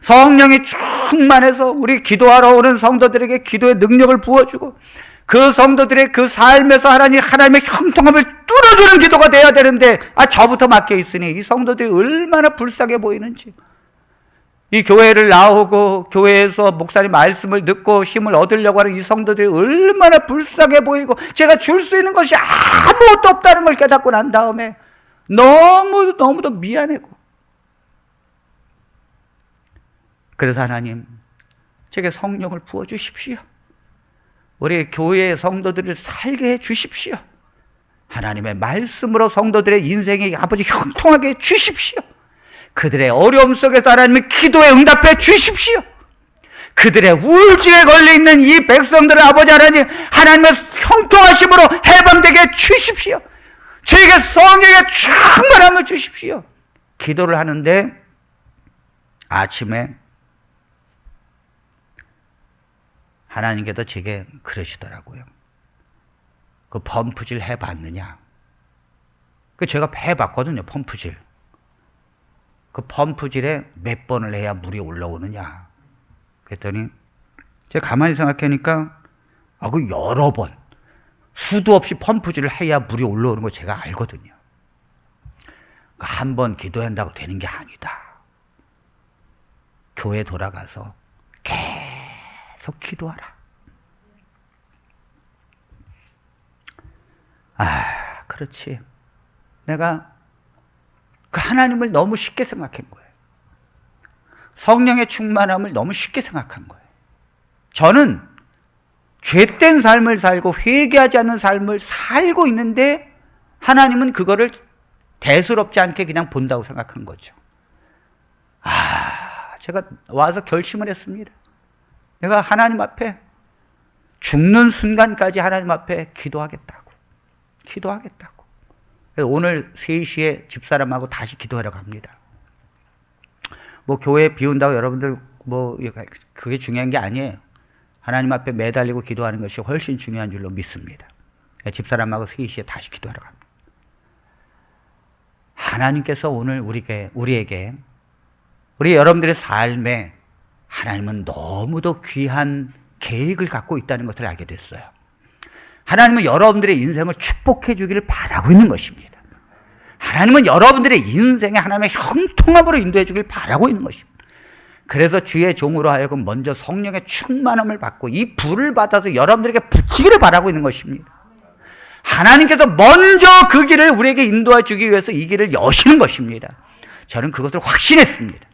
Speaker 1: 성령이 충만해서 우리 기도하러 오는 성도들에게 기도의 능력을 부어주고 그 성도들의 그 삶에서 하나님의 형통함을 뚫어주는 기도가 돼야 되는데, 저부터 맡겨 있으니 이 성도들이 얼마나 불쌍해 보이는지. 이 교회를 나오고 교회에서 목사님 말씀을 듣고 힘을 얻으려고 하는 이 성도들이 얼마나 불쌍해 보이고, 제가 줄 수 있는 것이 아무것도 없다는 걸 깨닫고 난 다음에 너무도 미안하고. 그래서 하나님, 제게 성령을 부어주십시오. 우리 교회의 성도들을 살게 해 주십시오. 하나님의 말씀으로 성도들의 인생이 아버지 형통하게 해 주십시오. 그들의 어려움 속에서 하나님의 기도에 응답해 주십시오. 그들의 우울증에 걸려있는 이 백성들을 아버지 하나님의 형통하심으로 해방되게 해 주십시오. 저에게 성령의 충만함을 주십시오. 기도를 하는데 아침에 하나님께서 제게 그러시더라고요. 그 펌프질 해봤느냐? 제가 해봤거든요, 펌프질. 그 펌프질에 몇 번을 해야 물이 올라오느냐? 그랬더니 제가 가만히 생각하니까 그 여러 번, 수도 없이 펌프질을 해야 물이 올라오는 거 제가 알거든요. 한 번 기도한다고 되는 게 아니다. 교회 돌아가서 계속 기도하라. 그렇지. 내가 그 하나님을 너무 쉽게 생각한 거예요. 성령의 충만함을 너무 쉽게 생각한 거예요. 저는 죄된 삶을 살고 회개하지 않는 삶을 살고 있는데 하나님은 그거를 대수롭지 않게 그냥 본다고 생각한 거죠. 제가 와서 결심을 했습니다. 내가 하나님 앞에 죽는 순간까지 하나님 앞에 기도하겠다고. 그래서 오늘 3시에 집사람하고 다시 기도하러 갑니다. 교회 비운다고 여러분들 그게 중요한 게 아니에요. 하나님 앞에 매달리고 기도하는 것이 훨씬 중요한 줄로 믿습니다. 집사람하고 3시에 다시 기도하러 갑니다. 하나님께서 오늘 우리에게 우리 여러분들의 삶에 하나님은 너무도 귀한 계획을 갖고 있다는 것을 알게 됐어요. 하나님은 여러분들의 인생을 축복해 주기를 바라고 있는 것입니다. 하나님은 여러분들의 인생에 하나님의 형통함으로 인도해 주길 바라고 있는 것입니다. 그래서 주의 종으로 하여금 먼저 성령의 충만함을 받고 이 불을 받아서 여러분들에게 붙이기를 바라고 있는 것입니다. 하나님께서 먼저 그 길을 우리에게 인도해 주기 위해서 이 길을 여시는 것입니다. 저는 그것을 확신했습니다.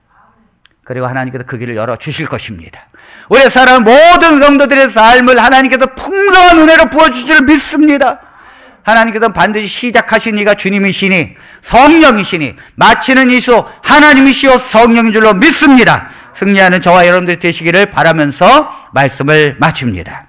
Speaker 1: 그리고 하나님께서 그 길을 열어주실 것입니다. 우리 사랑하는 모든 성도들의 삶을 하나님께서 풍성한 은혜로 부어주실 줄 믿습니다. 하나님께서 반드시 시작하신 이가 주님이시니 성령이시니 마치는 이시오 하나님이시오 성령인 줄로 믿습니다. 승리하는 저와 여러분들이 되시기를 바라면서 말씀을 마칩니다.